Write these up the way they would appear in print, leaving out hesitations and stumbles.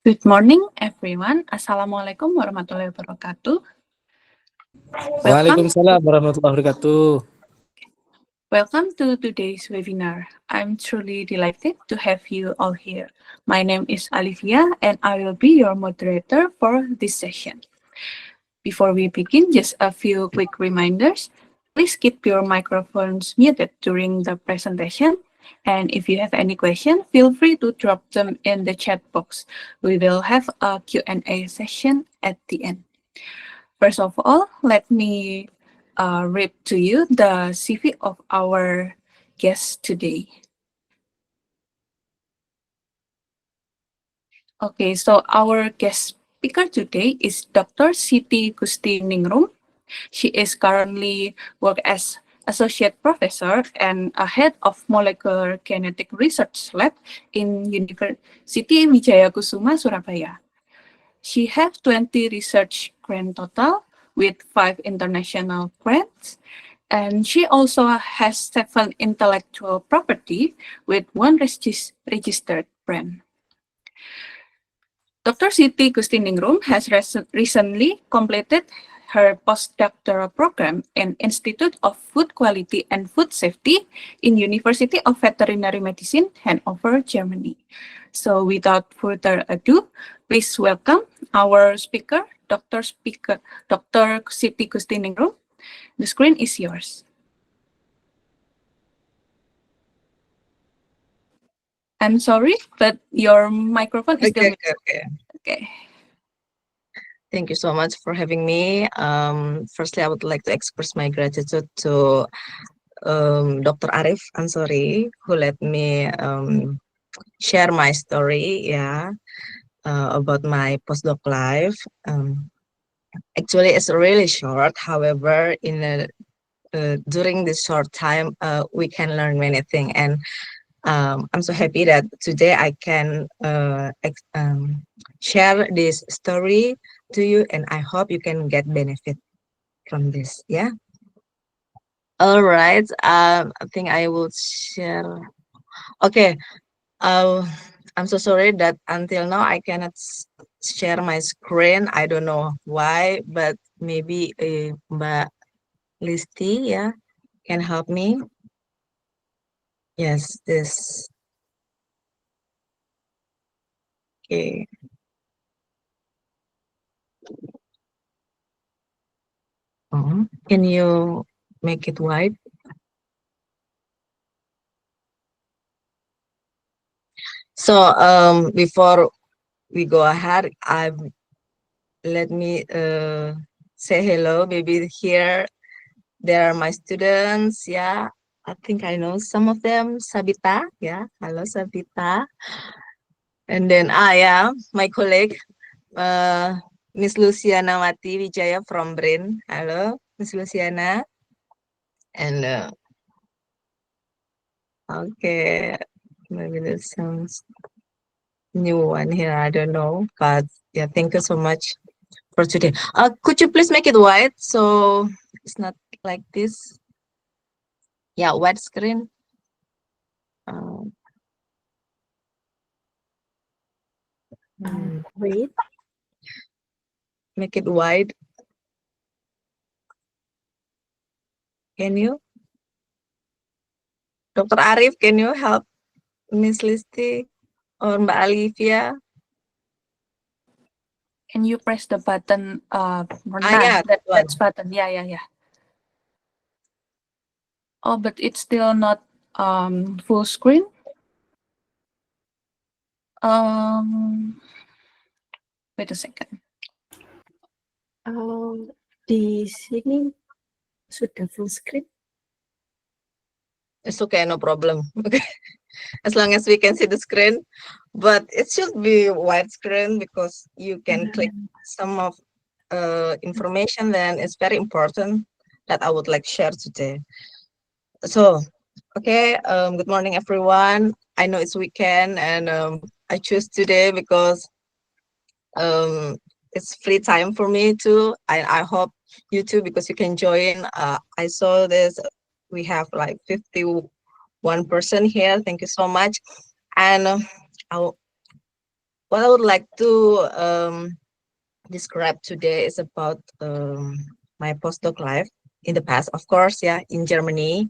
Good morning, everyone. Assalamualaikum warahmatullahi wabarakatuh. Welcome, Waalaikumsalam warahmatullahi wabarakatuh. welcome to today's webinar. I'm truly delighted to have you all here. My name is Olivia, and I will be your moderator for this session. Before we begin, just a few quick reminders. Please keep your microphones muted during the presentation. And if you have any questions, feel free to drop them in the chat box. We will have a Q&A session at the end. First of all, let me read to you the CV of our guest today. Okay, so our guest speaker today is Dr. Siti Gusti Ningrum. She is currently work as associate professor and a head of molecular genetic research lab in University Wijaya Kusuma, Surabaya. She has 20 research grant total with 5 international grants, and she also has 7 intellectual property with 1 registered brand. Dr. Siti Gustiningrum has recently completed her postdoctoral program in Institute of Food Quality and Food Safety in University of Veterinary Medicine, Hanover, Germany. So without further ado, please welcome our speaker, Dr. Siti Gustiningrum. The screen is yours. I'm sorry, but your microphone is still muted. Okay. Thank you so much for having me. Firstly, I would like to express my gratitude to Dr. Arif Ansori, who let me share my story, about my postdoc life. Actually, it's really short. However, during this short time, we can learn many things, and I'm so happy that today I can share this story to you, and I hope you can get benefit from this. Yeah. All right. I think I will share. Okay. I'm so sorry that until now I cannot share my screen. I don't know why, but maybe Mbak Listi, can help me. Yes, this. Okay. Can you make it wide? So before we go ahead, let me say hello. Maybe here there are my students. Yeah, I think I know some of them. Sabita, yeah, hello Sabita. And then my colleague, Miss Luciana Mati Wijaya from BRIN. Hello, Miss Luciana. And okay, maybe there's some new one here. I don't know, but yeah, thank you so much for today. Could you please make it white so it's not like this? Yeah, white screen. Wait. Make it wide. Can you? Dr. Arif, can you help Miss Listi or Mbak Olivia? Can you press the button? Yeah, that's button. Yeah. Oh, but it's still not full screen. Wait a second. Di sini sudah full screen. It's okay, no problem. Okay. As long as we can see the screen, but it should be widescreen because you can click some of information. Then it's very important that I would like share today. So, okay. Good morning, everyone. I know it's weekend, and I choose today because it's free time for me too. I hope you too, because you can join. I saw this. We have like 51% here. Thank you so much. And what I would like to describe today is about my postdoc life in the past, of course, yeah, in Germany,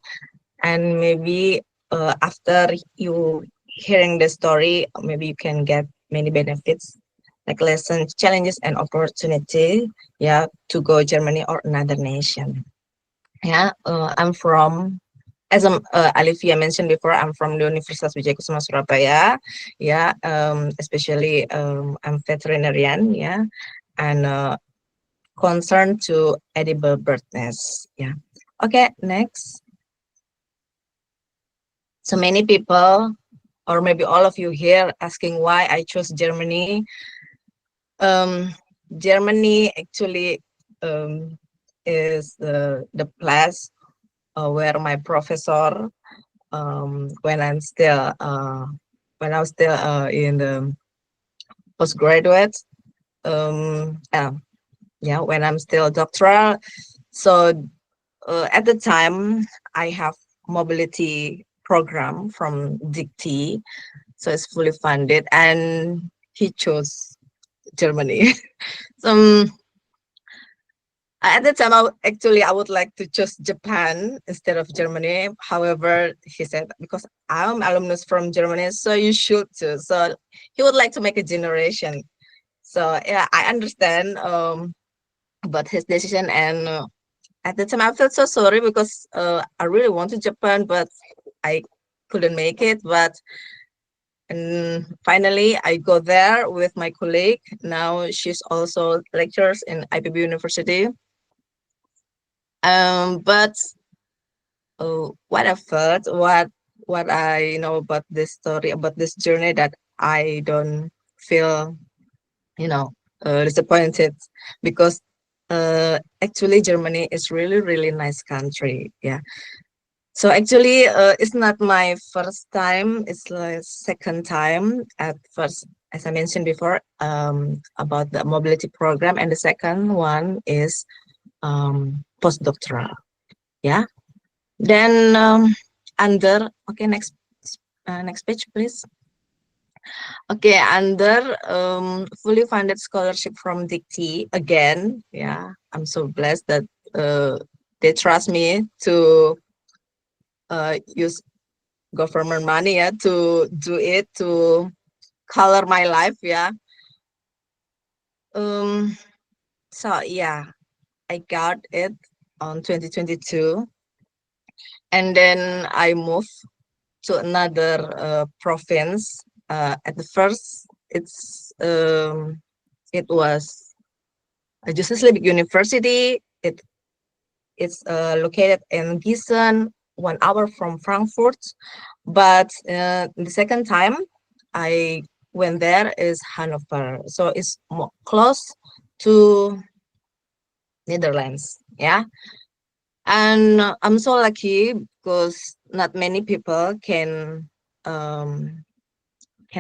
and maybe after you hearing the story, maybe you can get many benefits like lessons, challenges, and opportunity, yeah, to go Germany or another nation. Yeah, I'm from, as Alivia mentioned before, I'm from the Universitas Wijaya Kusuma Surabaya. Yeah, especially I'm veterinarian. Yeah, and concerned to edible bird nests. Yeah. Okay, next. So many people, or maybe all of you here, asking why I chose Germany. Germany actually is the place where my professor, when when I was still in the postgraduate, yeah, when I'm still doctoral. So at the time, I have mobility program from DICTY, so it's fully funded, and he chose Germany. So at the time, I would like to choose Japan instead of Germany. However, he said, because I'm alumnus from Germany, so you should too. So he would like to make a generation. So yeah, I understand about his decision, and at the time I felt so sorry because I really wanted Japan, but I couldn't make it. But and finally, I go there with my colleague. Now she's also lectures in IPB University. But what I felt, what I know about this story, about this journey, that I don't feel, you know, disappointed, because actually Germany is really nice country. Yeah. So actually, it's not my first time. It's like second time. At first, as I mentioned before, about the mobility program, and the second one is postdoctoral. Yeah. Then under, okay, next page, please. Okay, under fully funded scholarship from DICTY again. Yeah, I'm so blessed that they trust me to use government money, yeah, to do it, to color my life. Yeah. So yeah, I got it on 2022, and then I moved to another province. At the first, it was Justus Liebig University. It's located in Gießen, 1 hour from Frankfurt. But the second time I went there is Hanover, so it's close to Netherlands. Yeah, and I'm so lucky because not many people can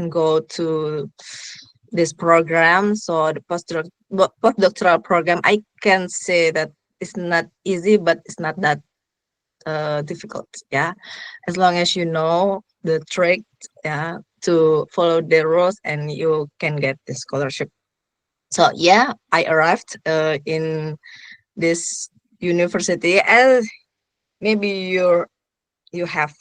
go to this program. So the postdoctoral program, I can say that it's not easy, but it's not that difficult. Yeah, as long as you know the trick, yeah, to follow the rules, and you can get the scholarship. So yeah, I arrived in this university, and maybe you have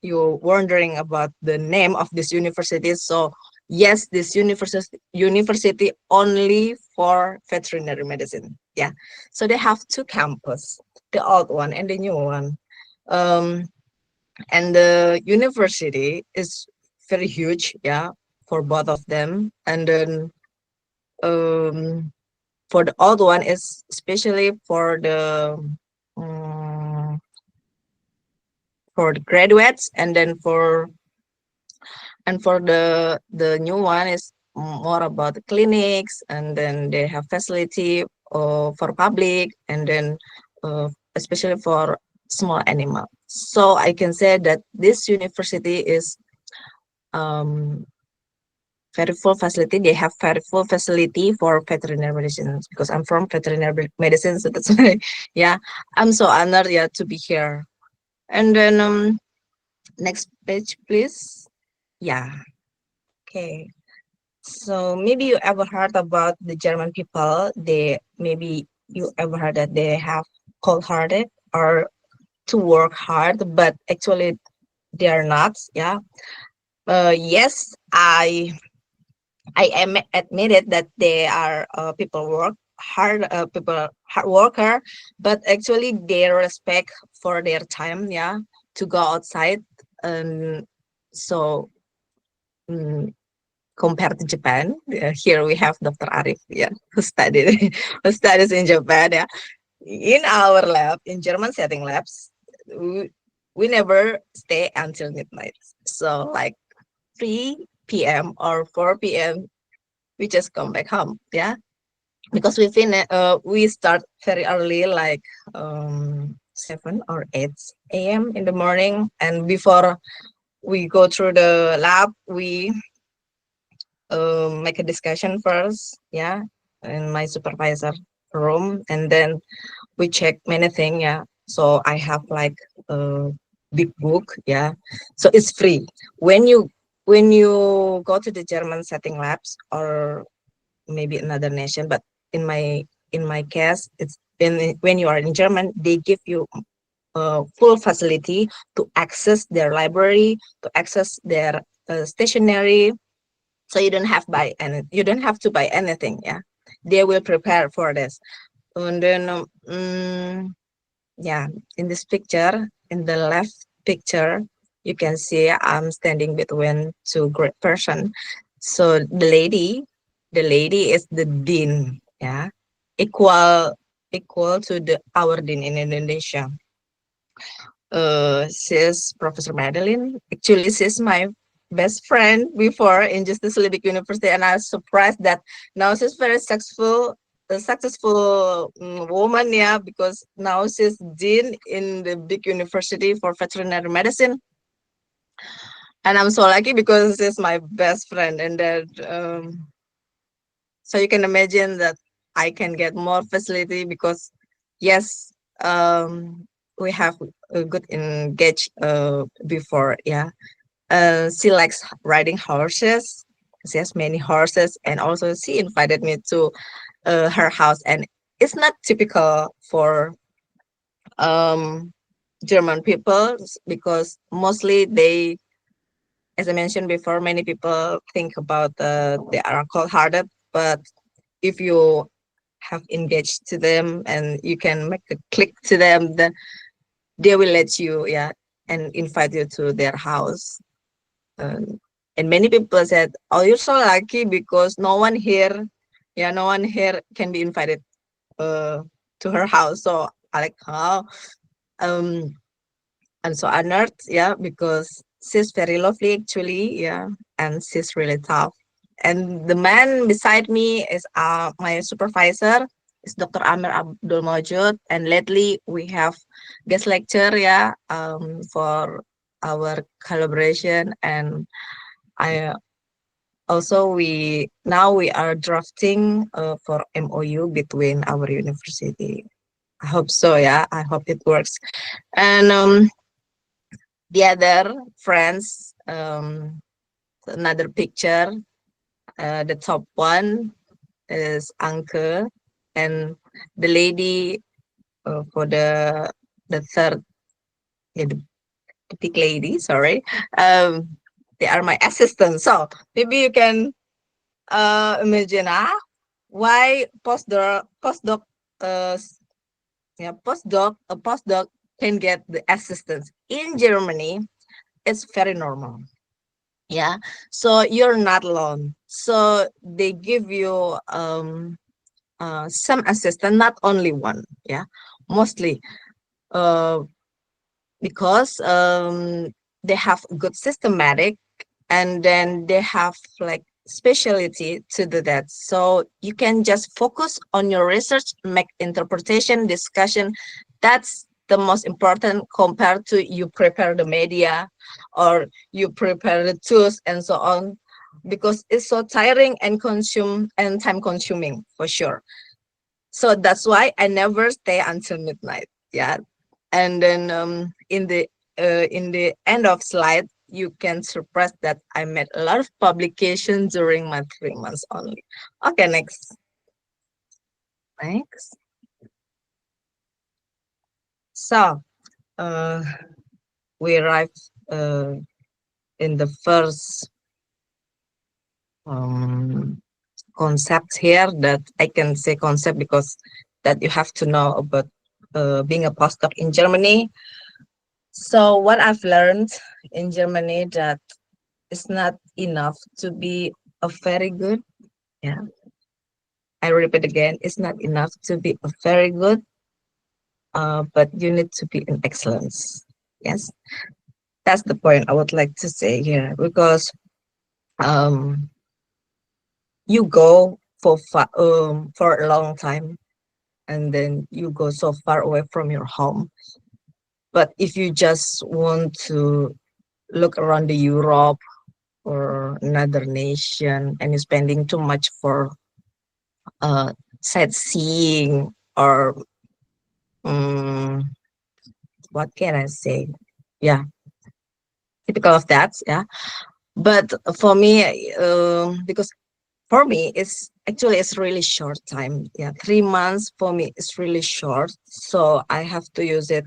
you're wondering about the name of this university. So yes, this university only for veterinary medicine. Yeah, so they have two campus, the old one and the new one. And the university is very huge, yeah, for both of them. And then for the old one is especially um, for the graduates, and then for the new one is more about the clinics, and then they have facility for public, and then especially for small animal. So I can say that this university is very full facility. They have very full facility for veterinary medicine, because I'm from veterinary medicine, so that's why, yeah, I'm so honored, yeah, to be here. And then next page, please. Yeah. Okay. So maybe you ever heard about the German people. Maybe you ever heard that they have cold-hearted or to work hard, but actually they are not. Yeah. Yes, I am admitted that they are people work hard, people hard worker, but actually they respect for their time. Yeah, to go outside, and so. mm, Compared to Japan, here we have Dr. Arif, yeah, who studied who studies in Japan. Yeah, in our lab, in German setting labs, we never stay until midnight. So like 3 p.m. or 4 p.m. we just come back home. Yeah, because we start very early, like 7 or 8 a.m. in the morning, and before we go through the lab, we make a discussion first, yeah, in my supervisor room, and then we check many things, yeah. So I have like a big book, yeah. So it's free when you go to the German setting labs or maybe another nation, but in my case, it's when you are in German, they give you full facility to access their library, to access their stationery, so you don't have to buy anything, yeah. They will prepare for this. And then yeah, in this picture, in the left picture, you can see I'm standing between two great person. So the lady is the dean, yeah, equal to the our dean in Indonesia. She's Professor Madeline. Actually, she's my best friend before in Justice Libic University, and I was surprised that now she's very successful, a successful woman, yeah, because now she's dean in the big university for veterinary medicine, and I'm so lucky because she's my best friend, and that so you can imagine that I can get more facility because yes, we have a good engage before, yeah. She likes riding horses. She has many horses, and also she invited me to her house. And it's not typical for um, German people because mostly they, as I mentioned before, many people think about they are cold-hearted. But if you have engaged to them and you can make a click to them, then they will let you, yeah, and invite you to their house. Um, and many people said, "Oh, you're so lucky because no one here, yeah, no one here can be invited to her house." So I like, oh, um, I'm so honored, yeah, because she's very lovely actually, yeah, and she's really tough. And the man beside me is my supervisor, is Dr. Amir Abdul Mojud, and lately we have guest lecture, yeah, for our collaboration, and I also we are drafting for MOU between our university. I hope so, yeah. I hope it works. And the other friends, another picture. The top one is Anke, and the lady for the third, yeah, the big lady. Sorry, they are my assistants. So maybe you can imagine why postdoc yeah, a postdoc can get the assistance in Germany. It's very normal, yeah. So you're not alone, so they give you some assistant, not only one, yeah, mostly uh because they have good systematic, and then they have like specialty to do that. So you can just focus on your research, make interpretation, discussion. That's the most important compared to you prepare the media or you prepare the tools and so on, because it's so tiring and time consuming for sure. So that's why I never stay until midnight, yeah. And then in the end of slide, you can surprise that I made a lot of publications during my 3 months only. Okay, next. Next. So, we arrived in the first concept here, that I can say concept because that you have to know about being a postdoc in Germany. So what I've learned in Germany, that it's not enough to be a very good, yeah. I repeat again, it's not enough to be a very good, but you need to be an excellence. Yes, that's the point I would like to say here, because you go for a long time, and then you go so far away from your home. But if you just want to look around the Europe or another nation, and you're spending too much for sightseeing, or what can I say? Yeah, typical of that. Yeah, but for me, because for me, it's really short time. Yeah, 3 months for me is really short, so I have to use it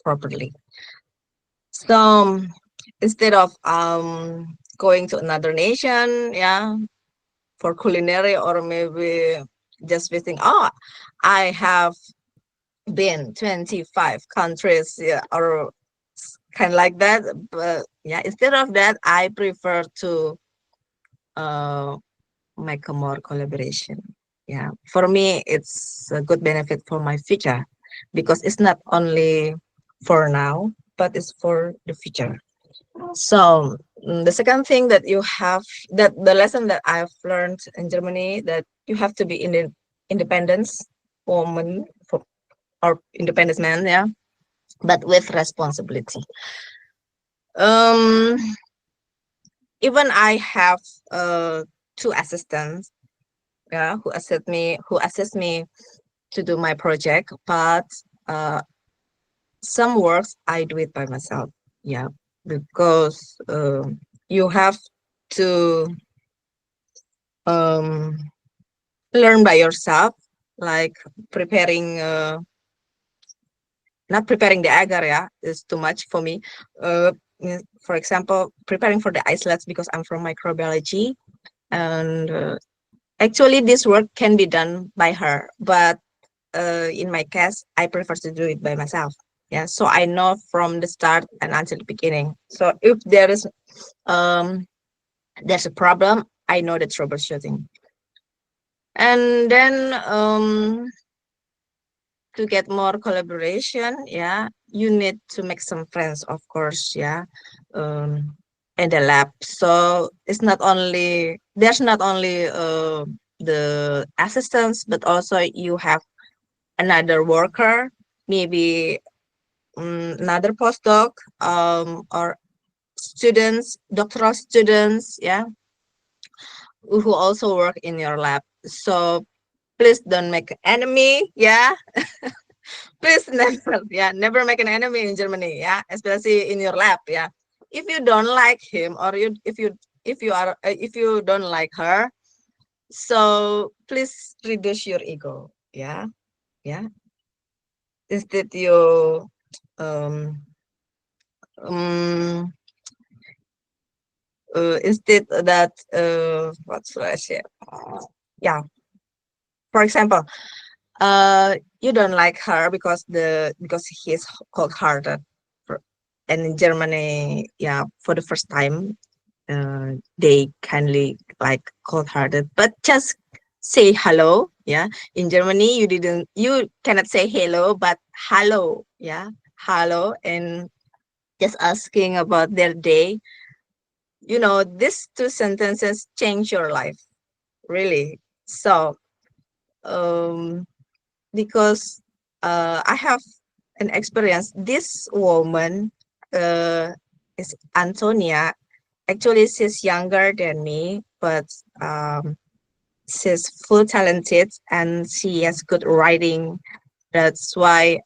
properly. So instead of going to another nation, yeah, for culinary, or maybe just visiting. Oh, I have been 25 countries, yeah, or kind of like that. But yeah, instead of that, I prefer to uh, make a more collaboration. Yeah, for me, it's a good benefit for my future, because it's not only for now, but it's for the future. So the second thing that you have, that the lesson that I've learned in Germany, that you have to be in the independence woman for, or independence man, yeah, but with responsibility. Um, Even I have two assistants, yeah, who assist me to do my project, but some works I do it by myself. Yeah, because you have to um, learn by yourself, like preparing. Not preparing the agar, yeah, is too much for me. For example, preparing for the isolates, because I'm from microbiology, and actually this work can be done by her, but in my case, I prefer to do it by myself. Yeah, so I know from the start and until the beginning. So if there's a problem, I know the troubleshooting. And then to get more collaboration, yeah, you need to make some friends, of course, yeah, in the lab. So there's not only the assistants, but also you have another worker, maybe another postdoc, or students, doctoral students, yeah, who also work in your lab. So please don't make an enemy, yeah. Please never, yeah, never make an enemy in Germany, yeah, especially in your lab, yeah. If you don't like him, or if you don't like her, so please reduce your ego, yeah, yeah. Instead you um um instead that what should I say? Yeah, for example, you don't like her because he's cold hearted, and in Germany, yeah, for the first time, they kindly like cold hearted, but just say hello. Yeah, in Germany, you cannot say hello, but hello. Yeah, hello, and just asking about their day. These two sentences change your life, really. So, um, because I have an experience. This woman is Antonia. Actually, she's younger than me, but she's full talented and she has good writing. That's why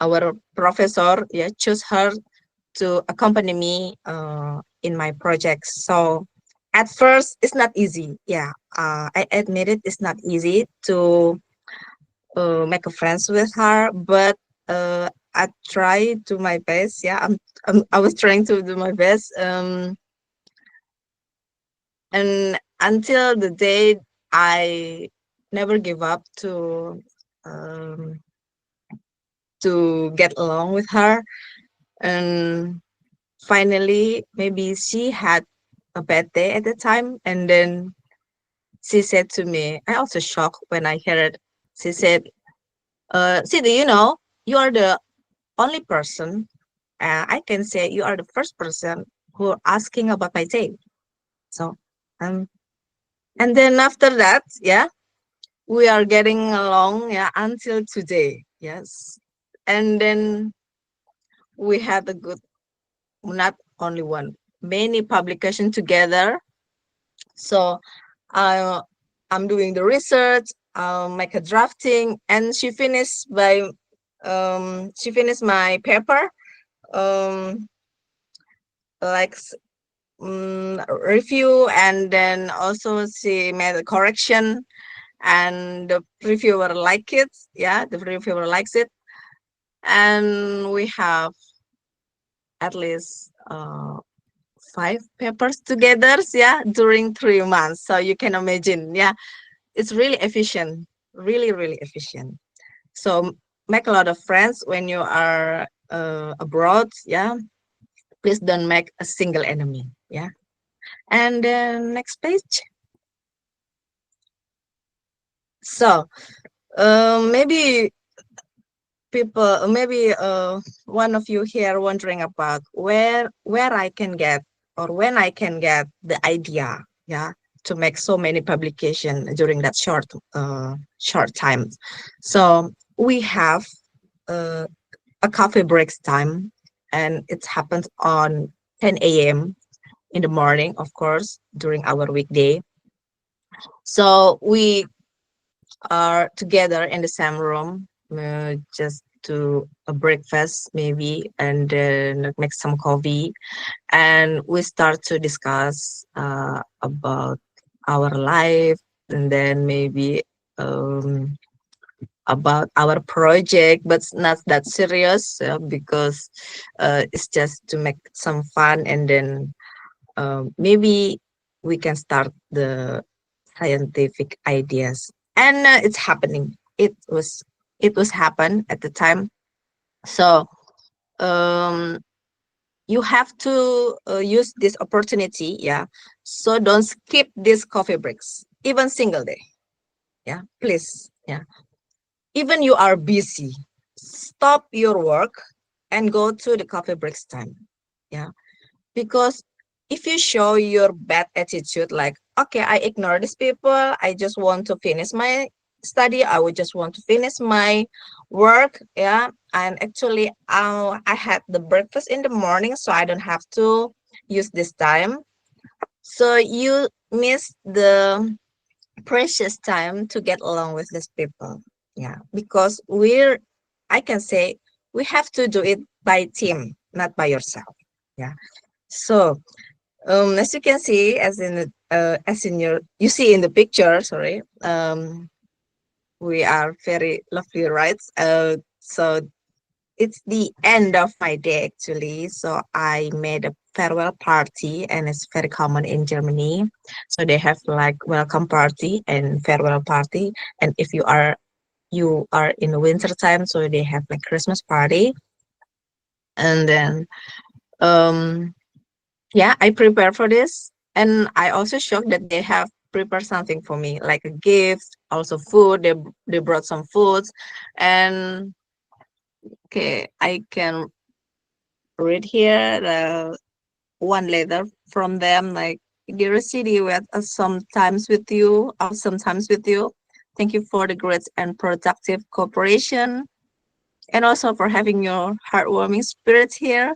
our professor, yeah, chose her to accompany me in my projects. So at first, it's not easy. Yeah, I admit it. It's not easy to make a friends with her, but I try to my best. Yeah, I was trying to do my best. And until the day I never give up um, to get along with her. And finally, maybe she had a bad day at the time, and then she said to me, I also shocked when I heard it. She said, Siti, you know, you are the only person, I can say you are the first person who are asking about my day. So, um, and then after that, yeah, we are getting along, yeah, until today. Yes. And then we had a good, not only one, many publication together. So I I'm doing the research, I'll make a drafting, and she finished my paper, um like review, and then also she made a correction, and the reviewer like it. Yeah, the reviewer likes it, and we have at least 5 papers together, yeah, during 3 months. So you can imagine, yeah, it's really efficient, really, really efficient. So make a lot of friends when you are abroad, yeah. Please don't make a single enemy, yeah. And then next page. So maybe maybe one of you here wondering about where I can get, or when I can get the idea, yeah, to make so many publication during that short time. So we have uh, a coffee breaks time, and it happens on 10 a.m. in the morning, of course, during our weekday. So we are together in the same room, just to a breakfast maybe, and then make some coffee, and we start to discuss about our life, and then maybe um, about our project, but it's not that serious, because it's just to make some fun, and then maybe we can start the scientific ideas. And it's happening. It was happen at the time. So um you have to use this opportunity, yeah. So don't skip these coffee breaks, even single day, yeah, please, yeah. Even you are busy, stop your work and go to the coffee breaks time, yeah. Because if you show your bad attitude, like, okay, I ignore these people, I just want to finish my study, I would just want to finish my work, yeah. And actually, I had the breakfast in the morning, so I don't have to use this time. So you miss the precious time to get along with these people, yeah. Because I can say, we have to do it by team, not by yourself, yeah. So as you can see, as in you see in the picture, sorry, we are very lovely, right? So it's the end of my day actually. So I made a farewell party, and it's very common in Germany. So they have like welcome party and farewell party, and if you are in the winter time, so they have like Christmas party, and then um yeah, I prepare for this, and I also shocked that they have prepared something for me, like a gift, also food. They brought some foods, and okay, I can read here the one letter from them, like, dear City, we are sometimes with you, or sometimes with you. Thank you for the great and productive cooperation, and also for having your heartwarming spirit here.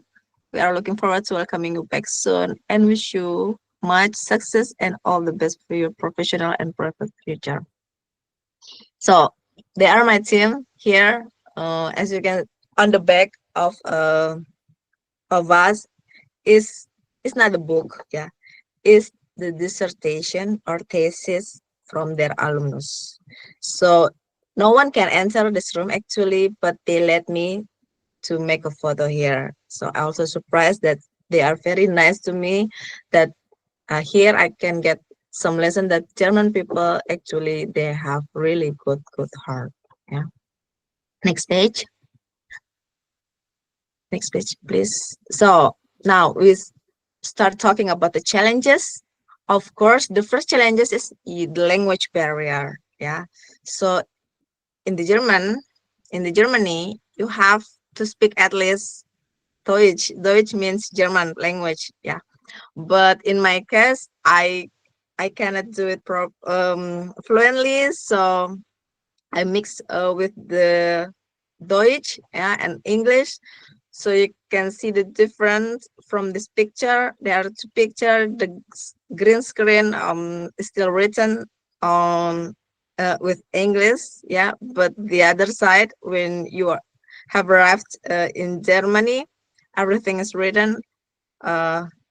We are looking forward to welcoming you back soon, and wish you much success and all the best for your professional and private future. So they are my team here. As you can on the back of us is not a book, yeah, is the dissertation or thesis from their alumnus. So no one can enter this room actually, but they let me to make a photo here. So I also surprised that they are very nice to me, that here I can get some lesson that German people actually they have really good heart. Yeah. Next page. Next page, please. So now we start talking about the challenges. Of course, the first challenges is the language barrier. Yeah. So in the Germany, you have to speak at least Deutsch. Deutsch means German language. Yeah. But in my case, I cannot do it fluently, so I mix with the Deutsch, yeah, and English. So you can see the difference from this picture. There are two pictures. The green screen is still written on with English, yeah. But the other side, when have arrived in Germany, everything is written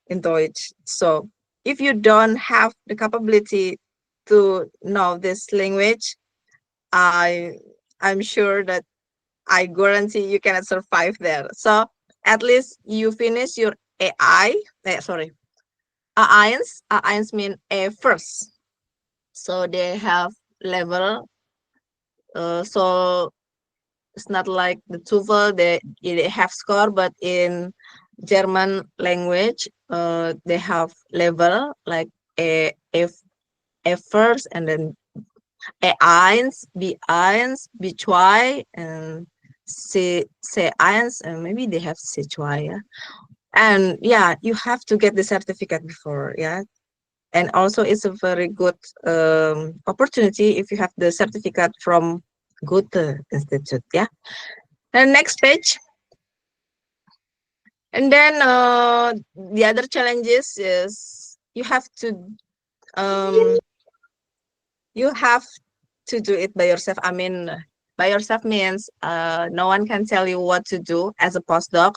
in Deutsch. So if you don't have the capability to know this language, I I'm sure that I guarantee you cannot survive there. So at least you finish your AI. Sorry, A1. A1 mean A first. So they have level. So it's not like the TOEFL. They have score, but in German language, they have level like A first, and then A1, B1, B2, and C1, and maybe they have C2, yeah. And yeah, you have to get the certificate before, yeah. And also it's a very good opportunity if you have the certificate from Goethe Institute, yeah. And next page. And then the other challenges is um, you have to do it by yourself. I mean, by yourself means no one can tell you what to do as a postdoc.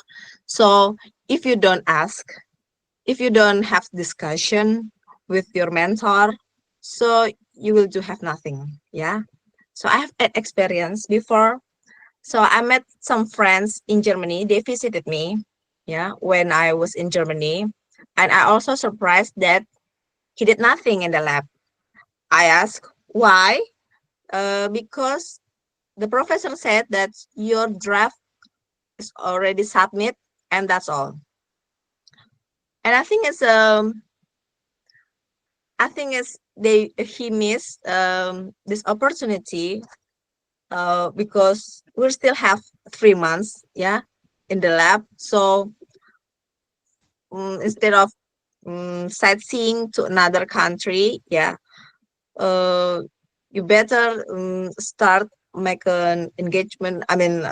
So if you don't ask, if you don't have discussion with your mentor, so you will do have nothing. Yeah. So I have experience before. So I met some friends in Germany. They visited me, yeah, when I was in Germany, and I also surprised that he did nothing in the lab. I asked why, because the professor said that your draft is already submit, and that's all. And I think it's he missed this opportunity because we still have 3 months, yeah, in the lab. So instead of sightseeing to another country, yeah, uh, you better start make an engagement. I mean,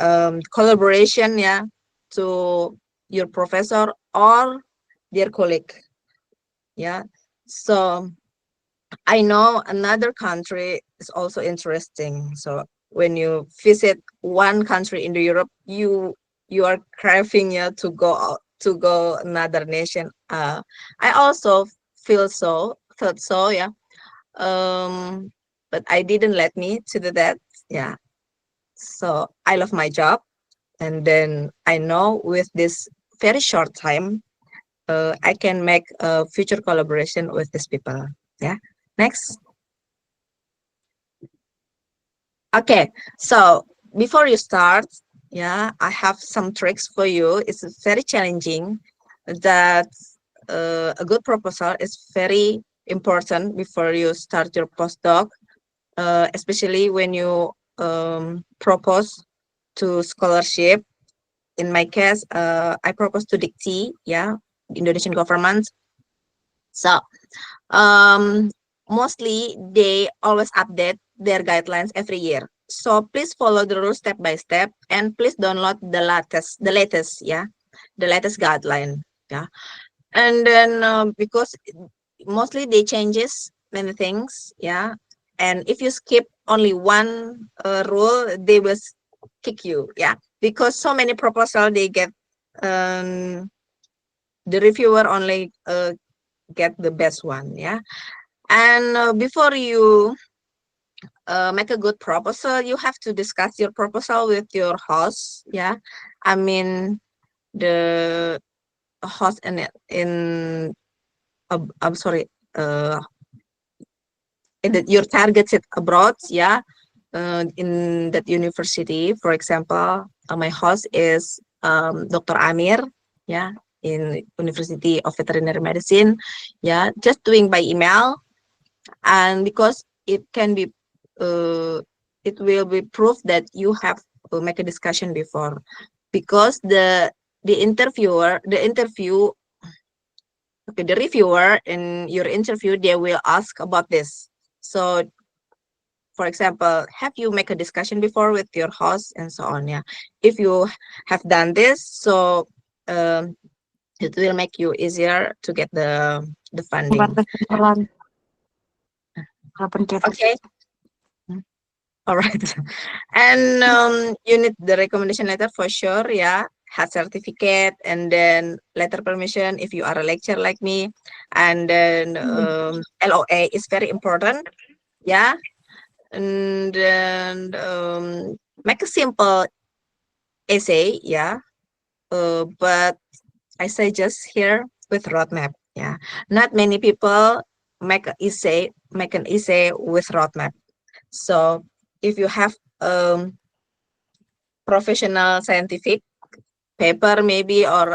collaboration, yeah, to your professor or their colleague, yeah. So I know another country is also interesting. So when you visit one country in the Europe, you are craving, yeah, to go another nation. I also felt so, yeah. But I didn't let me to do that, yeah. So I love my job, and then I know with this very short time, I can make a future collaboration with these people. Yeah. Next. Okay. So before you start, yeah, I have some tricks for you. It's very challenging. That a good proposal is very important before you start your postdoc, especially when you propose to scholarship. In my case, I propose to Dikti, yeah, Indonesian government. So mostly they always update their guidelines every year. So please follow the rules step by step, and please download the latest, yeah, the latest guideline, yeah. And then because mostly they changes many things, yeah. And if you skip only one rule, they will kick you, yeah, because so many proposal they get the reviewer only get the best one, yeah. And before you make a good proposal, you have to discuss your proposal with your host, yeah. I mean the host I'm sorry, your targeted abroad, yeah, in that university. For example, my host is Dr. Amir, yeah, in University of Veterinary Medicine, yeah, just doing by email, and because it can be, it will be proof that you have make a discussion before, because the interviewer, okay, the reviewer in your interview, they will ask about this. So for example, have you make a discussion before with your host and so on, yeah. If you have done this, so um, it will make you easier to get the funding. Okay. All right. And you need the recommendation letter for sure, yeah. Health certificate, and then letter permission if you are a lecturer like me, and then LOA is very important, yeah. And then make a simple essay, yeah. But I suggest here with roadmap, yeah. Not many people make an essay with roadmap. So if you have professional scientific paper maybe, or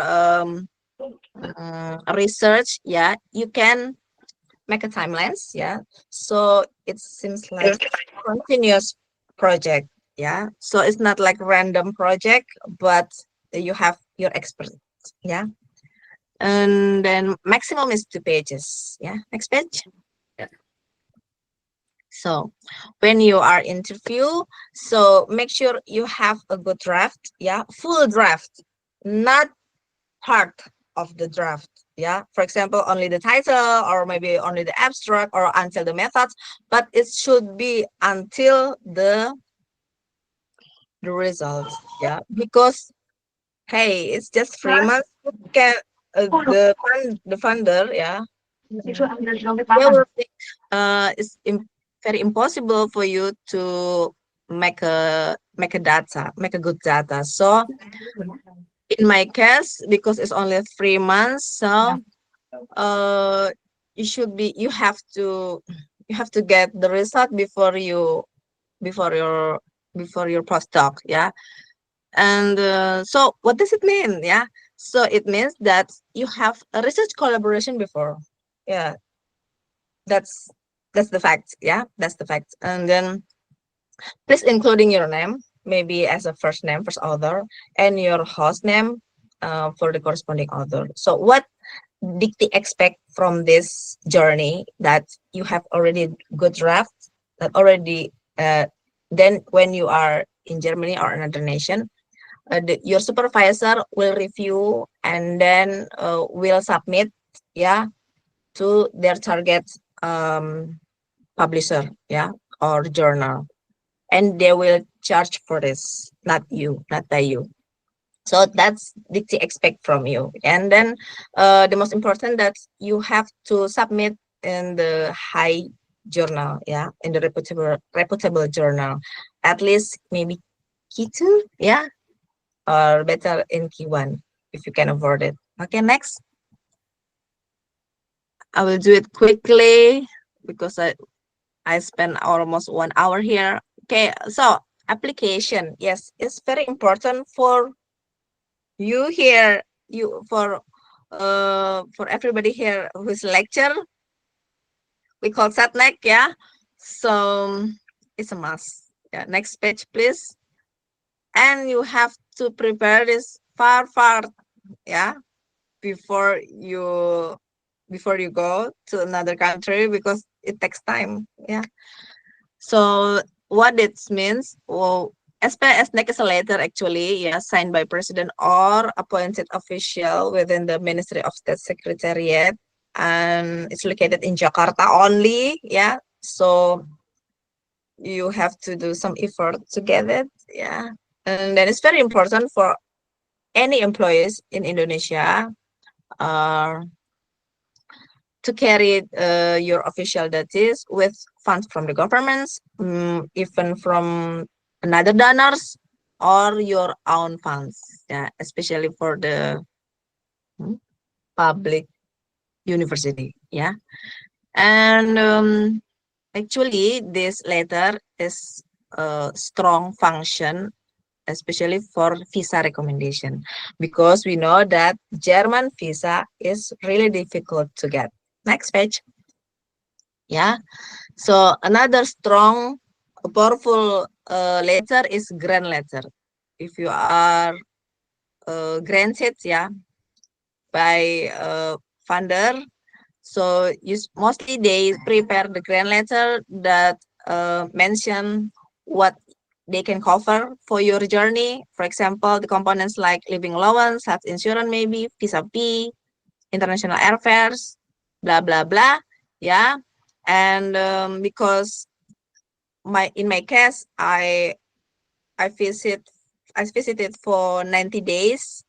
research, yeah, you can make a timelines, yeah. So it seems like continuous project, yeah. So it's not like random project, but you have your expert, yeah. And then maximum is 2 pages, yeah. Next page. So when you are interview, so make sure you have a good draft, yeah, full draft, not part of the draft, yeah. For example, only the title, or maybe only the abstract, or until the methods, but it should be until the results, yeah. Because hey, it's just 3 months. You can the funder, yeah, they will think it's very impossible for you to make a good data. So in my case, because it's only 3 months, so you have to get the result before your postdoc, yeah. And so what does it mean, yeah? So it means that you have a research collaboration before, yeah. That's the fact, yeah. That's the fact. And then please including your name, maybe as a first name, first author, and your host name for the corresponding author. So what did they expect from this journey, that you have already good draft, that already then when you are in Germany or another nation, your supervisor will review, and then will submit, yeah, to their target publisher, yeah, or journal, and they will charge for this, not by you. So that's what they expect from you. And then the most important, that you have to submit in the high journal, yeah, in the reputable journal, at least maybe Q2, yeah, or better in Q1 if you can afford it. Okay, next. I will do it quickly because I spent almost 1 hour here. Okay, so application, yes, it's very important for you here, for everybody here who's lecture. We call SATNEC, yeah. So it's a must. Yeah, next page, please. And you have to prepare this far, yeah, before you go to another country, because it takes time, yeah. So what it means, well, SPSNEC is a letter actually, yeah, signed by president or appointed official within the Ministry of State Secretariat, and it's located in Jakarta only, yeah. So you have to do some effort to get it, yeah. And then it's very important for any employees in Indonesia uh, to carry your official duties with funds from the governments, even from another donors or your own funds, yeah, especially for the public university, yeah. And actually, this letter is a strong function, especially for visa recommendation, because we know that German visa is really difficult to get. Next page. Yeah. So another strong, powerful letter is grant letter. If you are granted, yeah, by funder, so mostly they prepare the grant letter that mention what they can cover for your journey. For example, the components like living allowance, health insurance, maybe visa fee, international airfares, blah blah blah. Yeah, and because in my case, I visit I visited for 90 days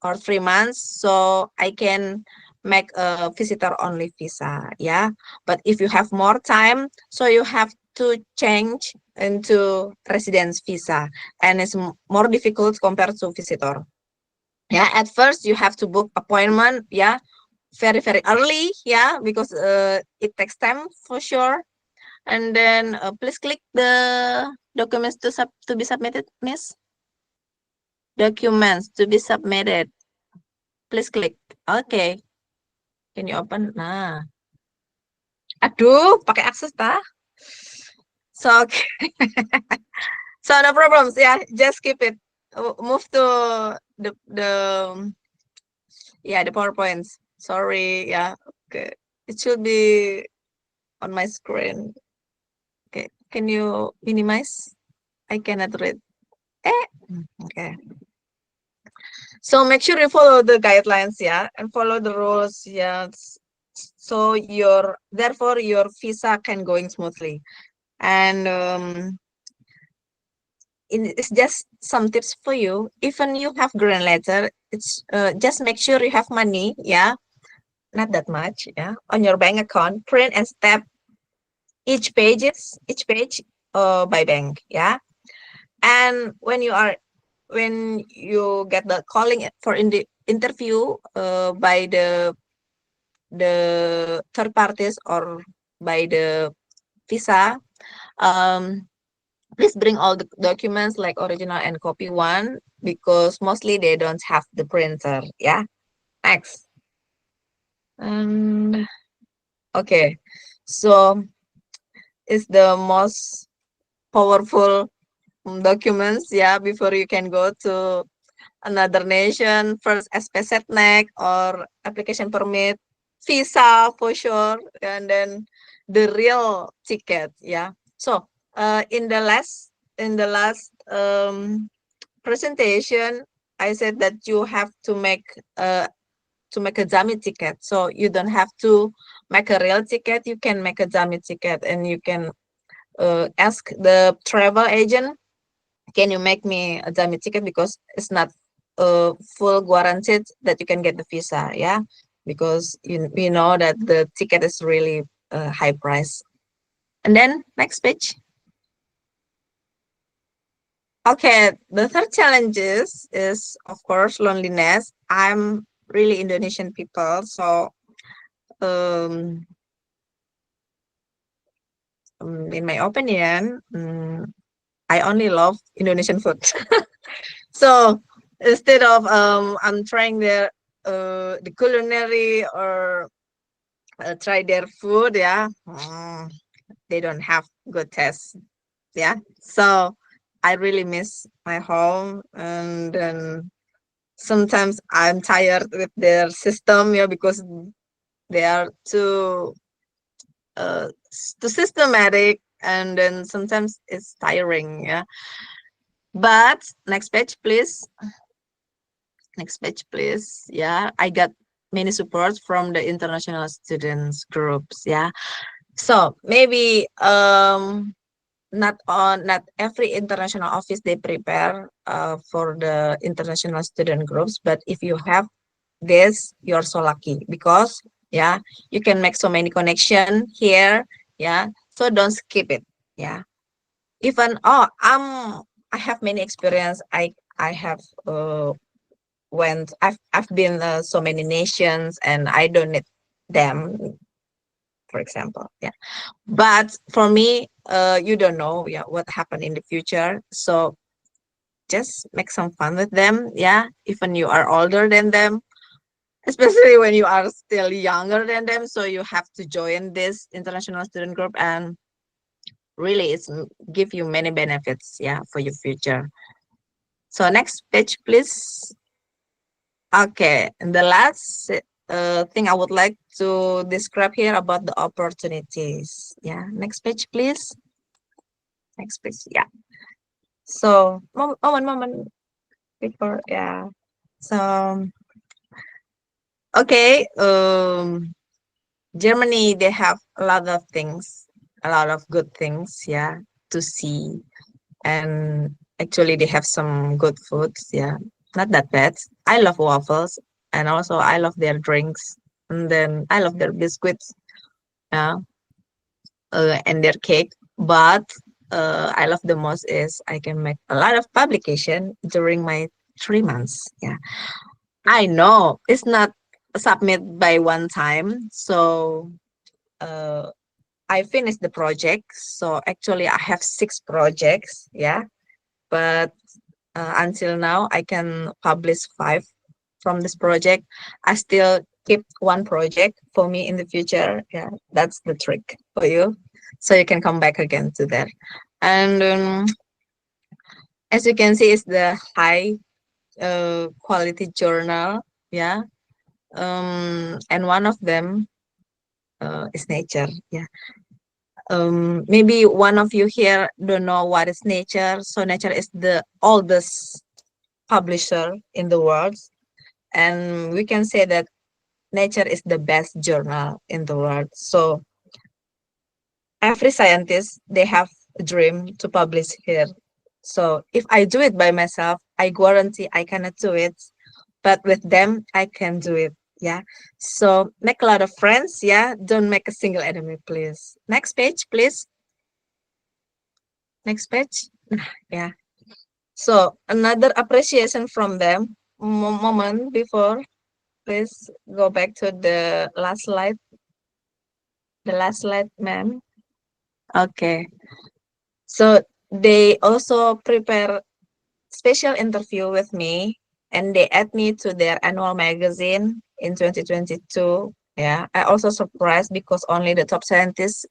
or 3 months, so I can make a visitor only visa. Yeah, but if you have more time, so you have to change into residence visa, and it's more difficult compared to visitor. Yeah, at first you have to book appointment, yeah, very early, yeah, because it takes time for sure. And then please click the documents to be submitted, Miss. Documents to be submitted. Please click. Okay. Can you open? Nah. Aduh, pakai akses tah. So, okay. So no problems. Yeah, just keep it. Move to the yeah, the PowerPoints. Sorry. Yeah. Okay. It should be on my screen. Okay. Can you minimize? I cannot read. Okay. So make sure you follow the guidelines, yeah, and follow the rules, yeah. So therefore your visa can going smoothly. And it's just some tips for you. Even you have grant letter, it's just make sure you have money, yeah, not that much, yeah, on your bank account. Print and stamp each page by bank, yeah. And when you get the calling for in the interview by the third parties or by the visa, please bring all the documents like original and copy one, because mostly they don't have the printer. Yeah. Next. And okay, so it's the most powerful documents, yeah, before you can go to another nation. First, SPSETNEC or application permit, visa for sure, and then the real ticket. Yeah. So in the last presentation, I said that you have to make a dummy ticket. So you don't have to make a real ticket. You can make a dummy ticket, and you can ask the travel agent, can you make me a dummy ticket, because it's not full guaranteed that you can get the visa, yeah, because you know that the ticket is really high price. And then next page. Okay, the third challenge is of course loneliness. I'm really Indonesian people, so in my opinion, I only love Indonesian food. So instead of I'm trying the culinary or try their food, yeah, they don't have good taste, yeah. So I really miss my home, and then sometimes I'm tired with their system, yeah, because they are too systematic, and then sometimes it's tiring, yeah. But next page, please. Next page, please. Yeah, I got many support from the international students groups. Yeah, so maybe not every international office they prepare for the international student groups, but if you have this, you're so lucky because yeah, you can make so many connection here. Yeah, so don't skip it. Yeah, even I have many experience. I have I've been so many nations and I donate them, for example. Yeah, but for me, you don't know yeah what happened in the future, so just make some fun with them. Yeah, even you are older than them, especially when you are still younger than them, so you have to join this international student group, and really give you many benefits yeah for your future. So next page please. Okay, and the last thing I would like to describe here about the opportunities. Yeah, next page please. Next page. Yeah. So moment before yeah. So okay, Germany, they have a lot of things, a lot of good things, yeah, to see. And actually, they have some good foods, yeah, not that bad. I love waffles, and also I love their drinks, and then I love their biscuits, yeah, and their cake. But I love the most is I can make a lot of publication during my 3 months. Yeah, I know it's not submit by one time, so uh, I finished the project. So actually, I have 6 projects. Yeah, but until now, I can publish 5 from this project. I still keep one project for me in the future. Yeah, that's the trick for you. So you can come back again to that. And as you can see, it's the high quality journal. Yeah. And one of them is Nature. Yeah. Maybe one of you here don't know what is Nature. So Nature is the oldest publisher in the world, and we can say that Nature is the best journal in the world. So every scientist they have a dream to publish here. So if I do it by myself, I guarantee I cannot do it. But with them, I can do it. Yeah. So make a lot of friends. Yeah. Don't make a single enemy, please. Next page, please. Next page. Yeah. So another appreciation from them. Moment before, please go back to the last slide. The last slide, ma'am. Okay. So they also prepare special interview with me, and they add me to their annual magazine in 2022. Yeah, I also surprised because only the top scientists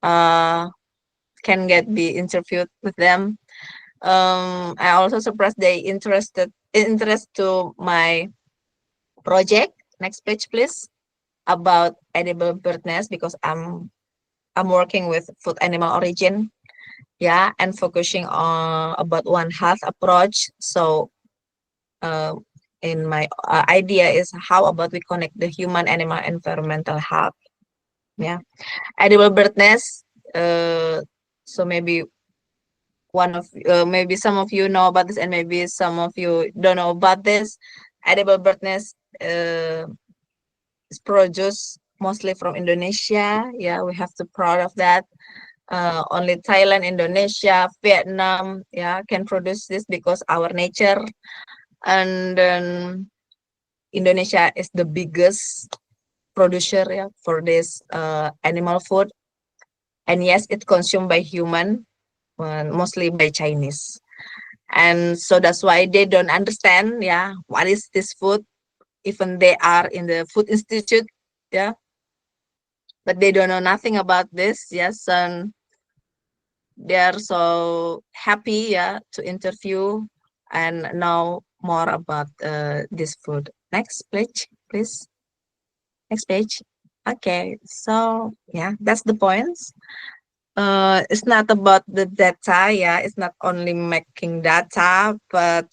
uh can get be interviewed with them. I also surprised they interest to my project. Next page, please. About edible bird nest, because I'm working with food animal origin, yeah, and focusing on about One Health approach. So uh, in my idea is how about we connect the human, animal, environmental health. Yeah, edible bird nest. So maybe maybe some of you know about this, and maybe some of you don't know about this. Edible bird nest is produced mostly from Indonesia. Yeah, we have to proud of that. Only Thailand, Indonesia, Vietnam, yeah, can produce this because our nature. And then Indonesia is the biggest producer, yeah, for this animal food. And yes, it's consumed by human, mostly by Chinese. And so that's why they don't understand, yeah, what is this food, even they are in the food institute, yeah, but they don't know nothing about this. Yes, and they are so happy, yeah, to interview and know more about this food. Next page, please. Next page. Okay, so yeah, that's the points. It's not about the data, yeah, it's not only making data, but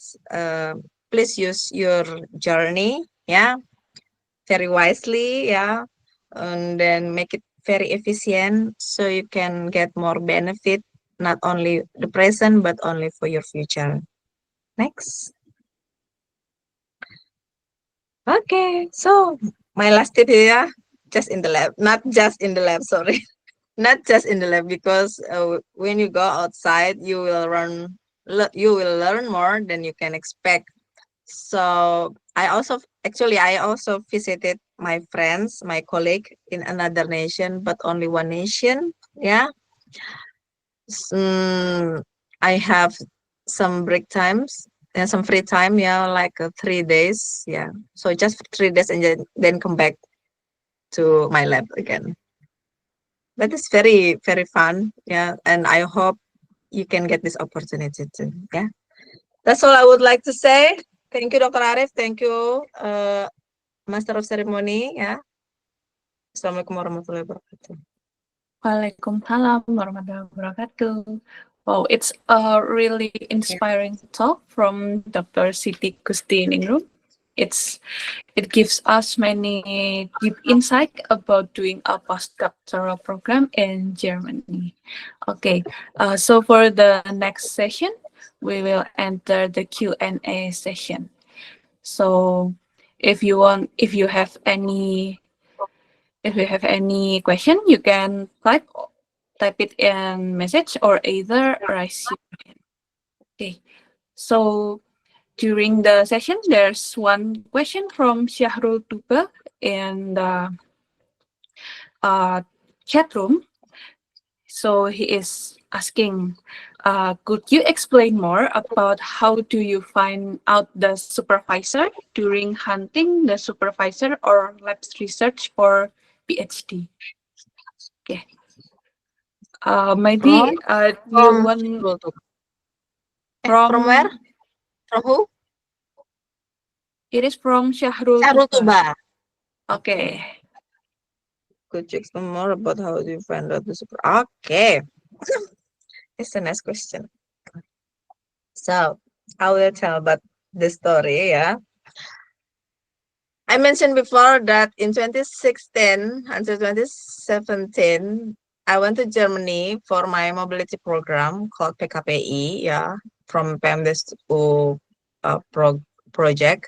please use your journey, yeah, very wisely, yeah, and then make it very efficient so you can get more benefit, not only the present but only for your future. Next. Okay, so my last tip here, just in the lab, not just in the lab, sorry. Not just in the lab, because when you go outside, you will learn more than you can expect. So I also visited my friends, my colleague in another nation, but only one nation. Yeah. I have some break times and some free time. Yeah, like 3 days. Yeah. So just for 3 days and then come back to my lab again. But it's very, very fun. Yeah. And I hope you can get this opportunity too. Yeah. That's all I would like to say. Thank you, Dr. Arif. Thank you, Master of Ceremony. Yeah. Assalamualaikum warahmatullahi wabarakatuh. Waalaikumsalam warahmatullahi wabarakatuh. Wow, it's a really inspiring talk from Dr. Siti Kustiningrum. It gives us many deep insight about doing a postdoctoral program in Germany. Okay, so for the next session, we will enter the Q&A session. So if you have any question, you can type it in message or either raise your hand. Okay, so during the session, there's one question from Syahrul Tuba in the chat room. So he is asking, could you explain more about how do you find out the supervisor during hunting the supervisor or labs research for PhD? Okay. Maybe you From want from where? From who? it is from Syahrul Syahrul Tuba. Tuba. Okay. Could you explain more about how do you find out the super? Okay. It's the next question. So I will tell about the story. Yeah. I mentioned before that in 2016 until 2017, I went to Germany for my mobility program called PKPI, yeah, from PMDES to project.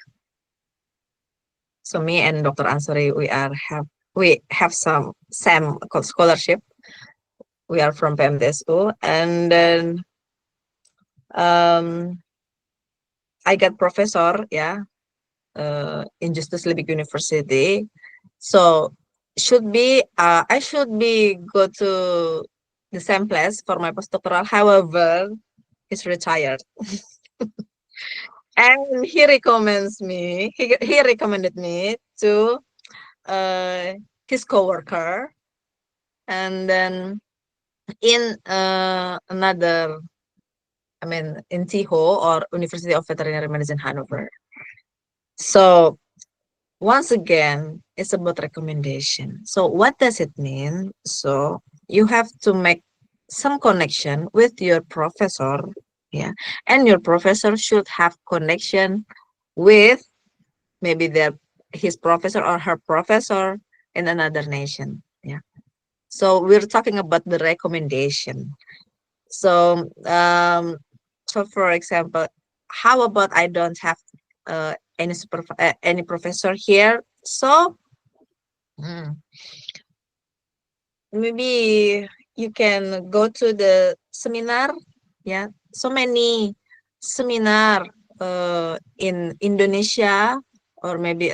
So me and Dr. Ansari, we have some SAM scholarship. We are from PMDSU, and then I got professor, yeah, in Justus Liebig University. So I should be go to the same place for my postdoctoral. However, he's retired. And he recommended me to his coworker, and then in another, I mean, in TIHO, or University of Veterinary Medicine Hanover. So once again, it's about recommendation. So what does it mean? So you have to make some connection with your professor, yeah, and your professor should have connection with maybe his professor or her professor in another nation, yeah. So we're talking about the recommendation. So for example, how about I don't have any professor here? So maybe you can go to the seminar. Yeah, so many seminar in Indonesia, or maybe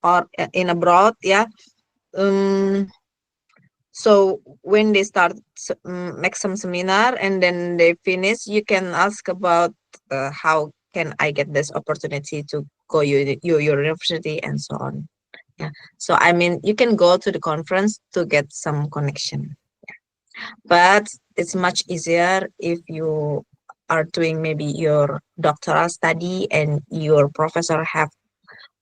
or in abroad. Yeah. So when they start make some seminar and then they finish, you can ask about how can I get this opportunity to go your university and so on. Yeah. So I mean, you can go to the conference to get some connection, but it's much easier if you are doing maybe your doctoral study and your professor have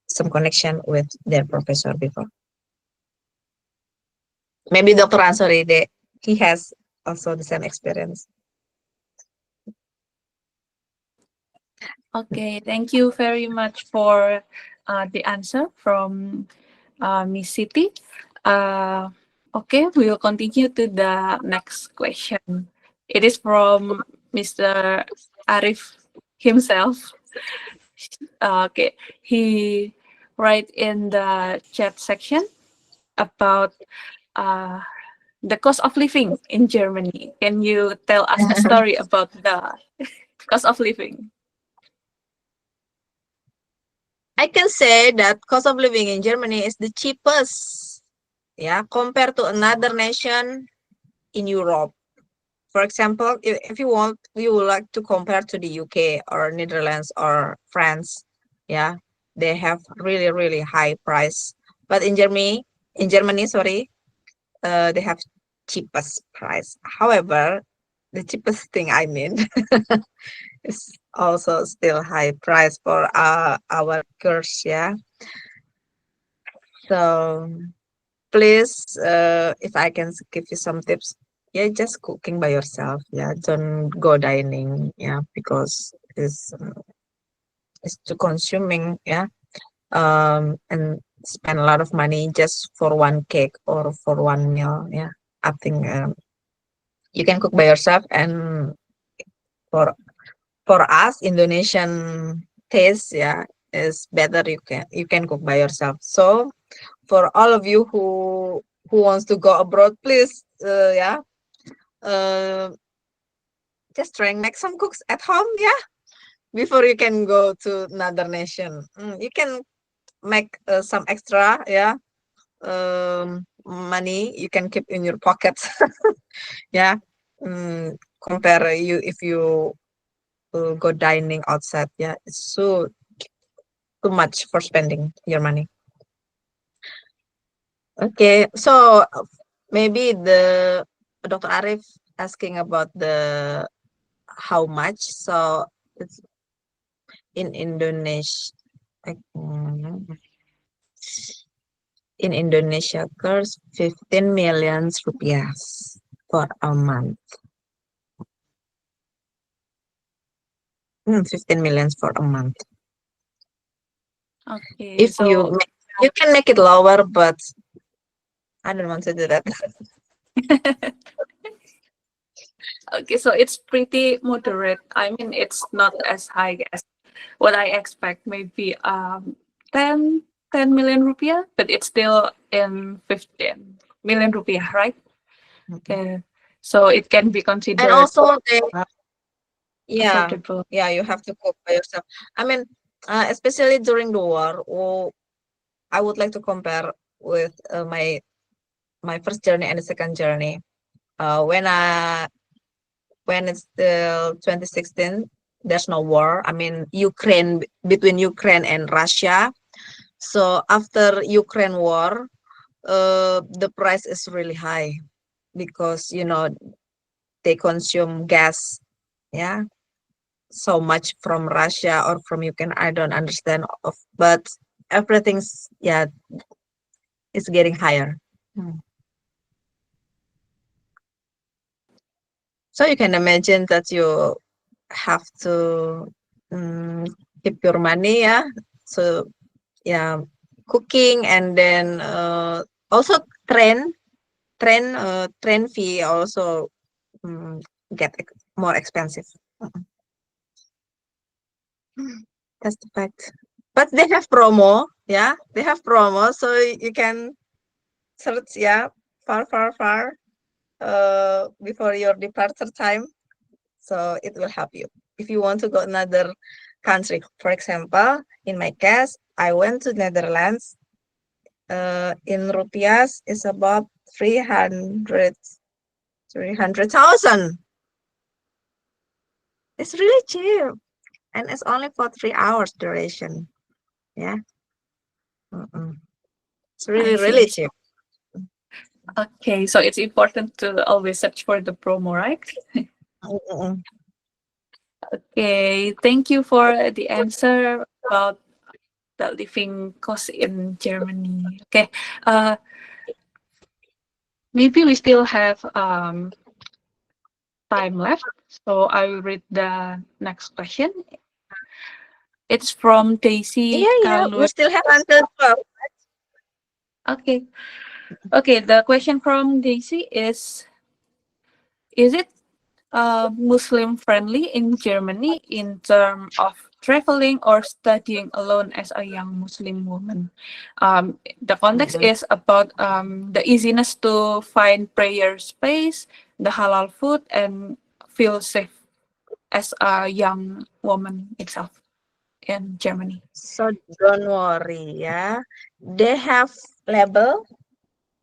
some connection with their professor before. Maybe Dr. Ansori, he has also the same experience. Okay, thank you very much for the answer from Miss Siti. Okay, we will continue to the next question. It is from Mr. Arif himself. Okay, he write in the chat section about uh, the cost of living in Germany. Can you tell us a story about the cost of living? I can say that cost of living in Germany is the cheapest, yeah, compared to another nation in Europe. For example, if you would like to compare to the UK or Netherlands or France, yeah, they have really, really high price. But in Germany, sorry, they have cheapest price. However, the cheapest thing I mean is also still high price for our girls, yeah. So please, if I can give you some tips, yeah, just cooking by yourself. Yeah, don't go dining. Yeah, because it's too consuming. Yeah, and spend a lot of money just for one cake or for one meal. Yeah, I think you can cook by yourself, and for us Indonesian taste, yeah, is better. You can cook by yourself. So for all of you who wants to go abroad, please, yeah, uh, just try and make some cooks at home, yeah, before you can go to another nation. You can make some extra, yeah, money you can keep in your pockets, yeah. Compare you if you go dining outside, yeah, it's so too much for spending your money. Okay, so maybe the Dr. Arif asking about the how much. So it's in Indonesia. In Indonesia, course 15 million rupiah for a month. 15 million for a month. Okay, If so you can make it lower, but I don't want to do that. okay, so it's pretty moderate. I mean, it's not as high as what I expect. Maybe 10, 10 million rupiah, but it's still in 15 million rupiah, right? So it can be And considered also yeah, affordable. you have to cook by yourself. I mean, especially during the war, I would like to compare with my first journey and the second journey. When it's still 2016, there's no war. I mean, between Ukraine and Russia. So after Ukraine war, the price is really high because they consume gas, yeah, so much from Russia or from Ukraine. I don't understand but everything's, yeah, it's getting higher. So you can imagine that you have to keep your money, yeah. So yeah, cooking, and then also train fee also get more expensive. That's the fact. But they have promo, yeah. They have promo, so you can search, yeah, far before your departure time. So it will help you if you want to go another country. For example, in my case, I went to Netherlands. In rupiahs is about 300,000. It's really cheap, and it's only for 3 hours duration. Yeah, it's really I really see. cheap. Okay, so it's important to always search for the promo, right? Mm-mm. Okay, thank you for the answer about the living cost in Germany. Okay, uh, maybe we still have time left, so I will read the next question. It's from Daisy Yeah, we Kalut. still have until 12. Okay, okay. The question from Daisy is it Muslim friendly in Germany in terms of traveling or studying alone as a young Muslim woman. The context Mhm. is about the easiness to find prayer space, the halal food, and feel safe as a young woman itself in Germany. So don't worry, yeah. They have label,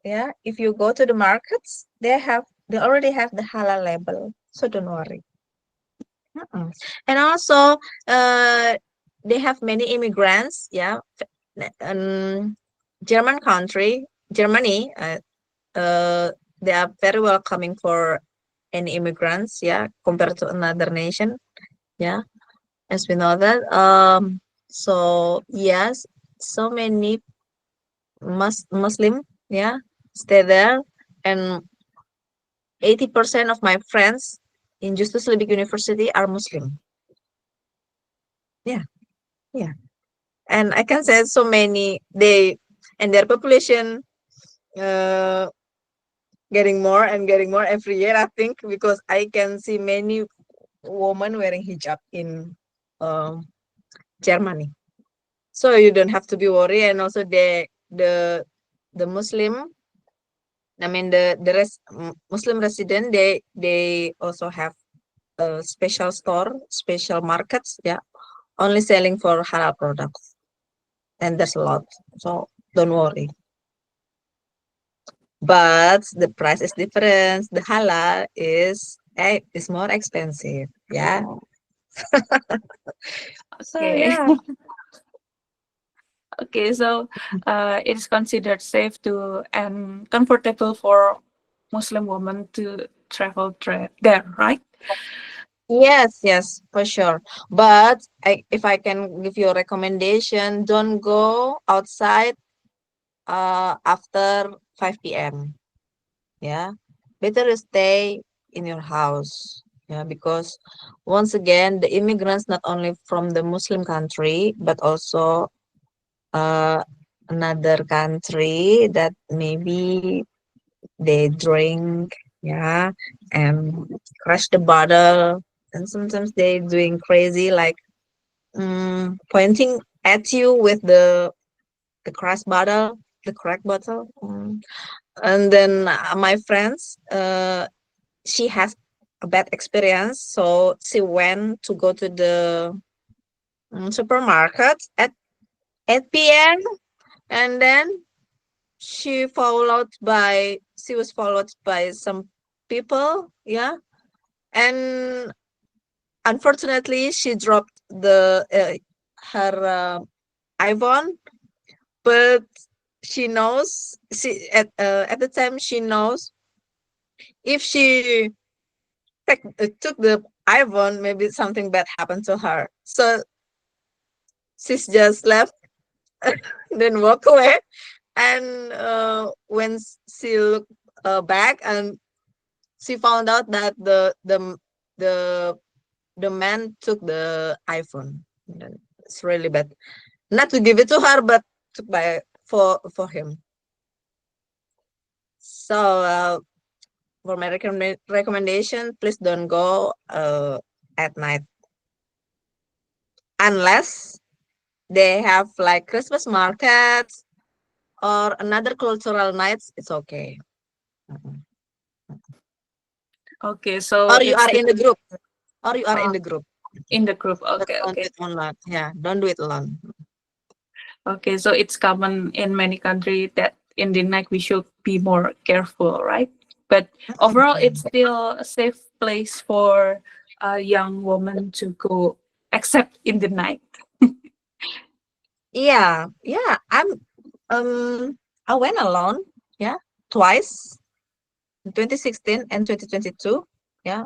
yeah. If you go to the markets, they already have the halal label. So don't worry. Mm-mm. And also, they have many immigrants, yeah. German country, Germany, they are very welcoming for any immigrants, yeah, compared to another nation, yeah, as we know that. So yes, so many Muslim, yeah, stay there, and 80% of my friends in Justus Liebig University are Muslim. Yeah, yeah, and I can say so many they and their population uh getting more and getting more every year. I think because I can see many women wearing hijab in um Germany. So you don't have to be worried. And also the Muslim, I mean Muslim resident, they also have a special store, special markets, yeah, only selling for halal products, and there's a lot. So don't worry. But the price is different. The halal is more expensive. Yeah. So Okay. yeah. Okay, so it is considered safe to and comfortable for Muslim women to travel there, right? Yes, yes, for sure. But if I can give you a recommendation, don't go outside after 5 p.m. Yeah. Better stay in your house. Yeah, because once again, the immigrants not only from the Muslim country, but also uh another country that maybe they drink, yeah, and crash the bottle, and sometimes they doing crazy like pointing at you with the crash bottle, the crack bottle. And then my friends, she has a bad experience, so she went to go to the supermarket at 8 p.m. and then she was followed by some people, yeah, and unfortunately she dropped the her iPhone, but she knows she at the time she knows if she took the iPhone, maybe something bad happened to her, so she's just left then walk away. And when she looked back, and she found out that the the man took the iPhone. And it's really bad. Not to give it to her, but to buy for him. So for my recommendation, please don't go at night unless they have like Christmas markets or another cultural nights. It's okay. Mhm. Okay, so Or you it's are still in the group. Or you are uh, in the group. in the group. But Okay, don't do okay, it alone. Yeah, don't do it alone. okay. So it's common in many countries that in the night we should be more careful, right? But overall, it's still a safe place for a young woman to go, except in the night. Yeah, yeah. I went alone, yeah, twice in 2016 and 2022. Yeah.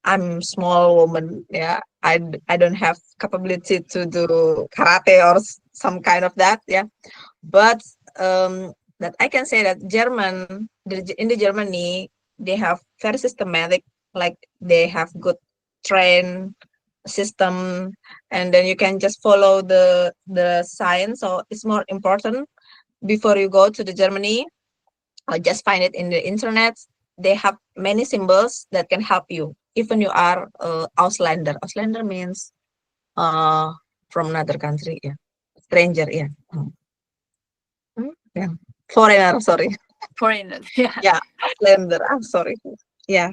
I'm small woman, yeah. I don't have capability to do karate or some kind of that, yeah. But that I can say that in the Germany, they have very systematic, like they have good train system, and then you can just follow the signs. So it's more important before you go to the Germany, or just find it in the internet. They have many symbols that can help you, even you are Auslander. Auslander means from another country, yeah. Stranger, yeah. Yeah. Foreigner, sorry. Foreigners. Yeah. Yeah, Outlander. I'm sorry. Yeah.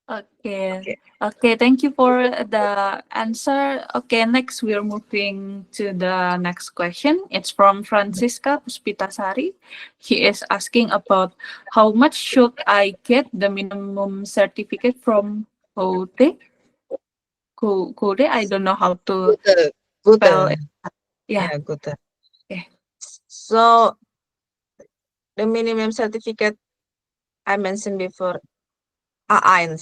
Okay. Okay. Okay. Thank you for the answer. Okay. Next, we're moving to the next question. It's from Francisca Puspitasari. He is asking about how much should I get the minimum certificate from Code? Code? I don't know how to Good. spell Good. it. Yeah. Yeah, good. Okay. So the minimum certificate I mentioned before, A1.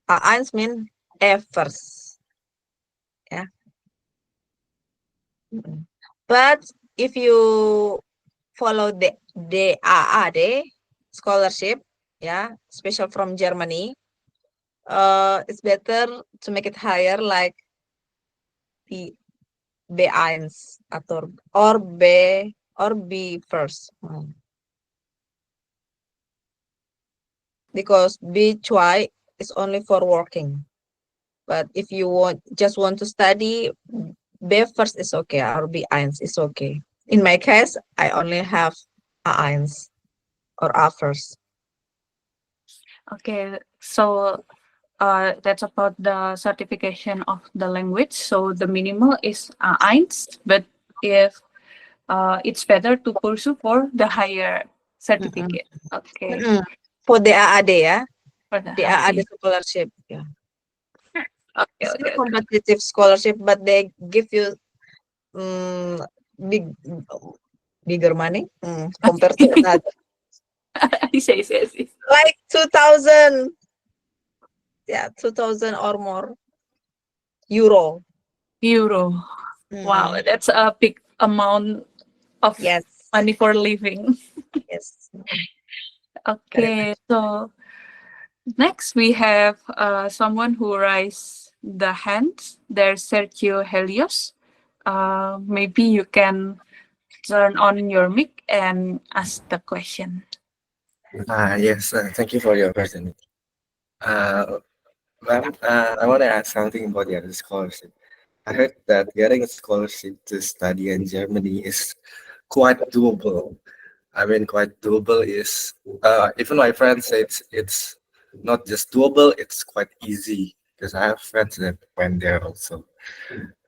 A1 mean A first. Yeah. But if you follow the AAD scholarship, yeah, special from Germany, it's better to make it higher, like the B1 or B first. Because B2 is only for working. But if you just want to study, B first is okay, or B1 is okay. In my case, I only have A1 or A first. Okay. So that's about the certification of the language. So the minimal is A1, but if it's better to pursue for the higher certificate. Okay. For the AAD, yeah, For the the AAD higher. scholarship, yeah. Okay. It's not Okay. competitive scholarship, but they give you big, bigger money compared to another. I see. Like 2,000, yeah, 2,000 or more euro. Euro. Wow, Mm, that's a big amount of yes, money for living. yes. Correct. Okay. So next we have someone who raised the hands. There's Sergio Helios. Maybe you can turn on your mic and ask the question. Yes, thank you for your question. Uh, Ma'am, I want to ask something about the other scholarship. I heard that getting a scholarship to study in Germany is quite doable. I mean, quite doable is even my friends say it's not just doable; it's quite easy because I have friends that went there also.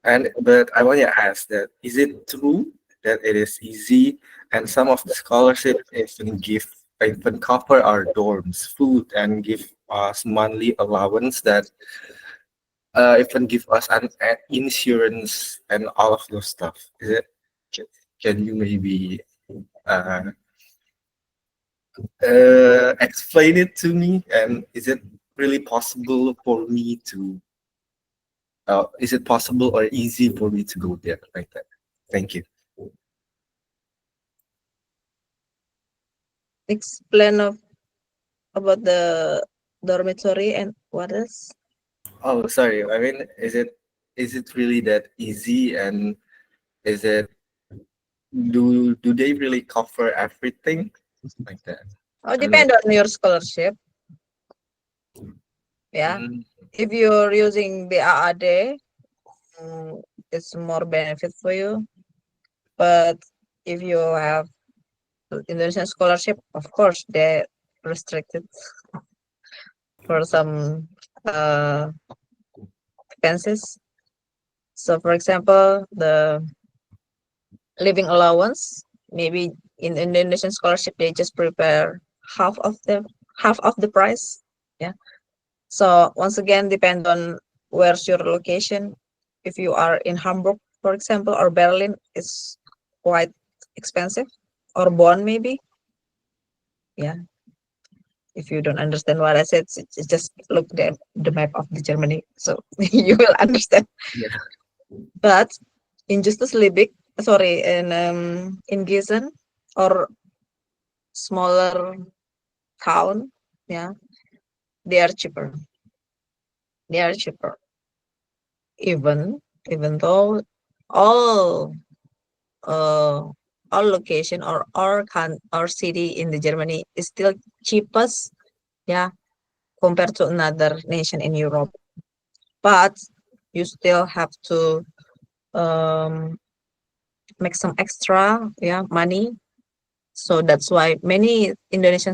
And but I want to ask that is it true that it is easy and some of the scholarship even cover our dorms, food, and give us monthly allowance that even give us an insurance and all of those stuff. Is it? Can you maybe uh, explain it to me? And is it really possible for me to? Is it possible or easy for me to go there like that? Thank you. Explain about the dormitory and what else? Oh, sorry. I mean, is it really that easy? And is it do they really cover everything like that? Oh, I don't know. depend on your scholarship. Yeah. Mm, If you're using the AAD, it's more benefit for you. But if you have Indonesian scholarship, of course, they're restricted for some expenses. So, for example, the living allowance, maybe in Indonesian scholarship, they just prepare half of the half of the price. Yeah. So once again, depend on where's your location. If you are in Hamburg, for example, or Berlin, it's quite expensive, or Bonn maybe. Yeah. If you don't understand what I said, just look the map of the Germany, so you will understand. yeah. But in Justus Liebig, sorry, in Gießen or smaller town, yeah, they are cheaper. They are cheaper. Even though all uh all location or our city in the Germany is still cheapest, yeah, compared to another nation in Europe. But you still have to make some extra money. So that's why many Indonesian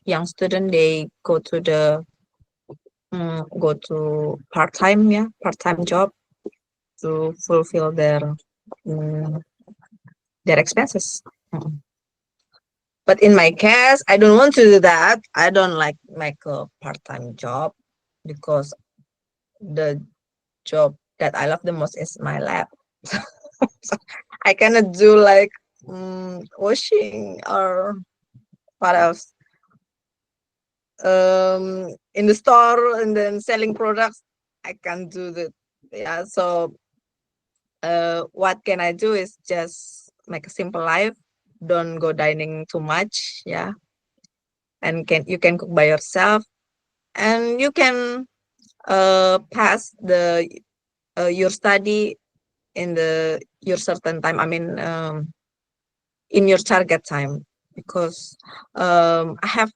young student, they go to part-time job to fulfill their expenses. Mm. But in my case, I don't want to do that. I don't like make a part-time job because the job that I love the most is my lab. So I cannot do like washing or what else in the store and then selling products. I can't do that. Yeah, so what can I do is just make a simple life, don't go dining too much, yeah, and you can cook by yourself, and you can pass your study in your certain time. I mean, in your target time, because I have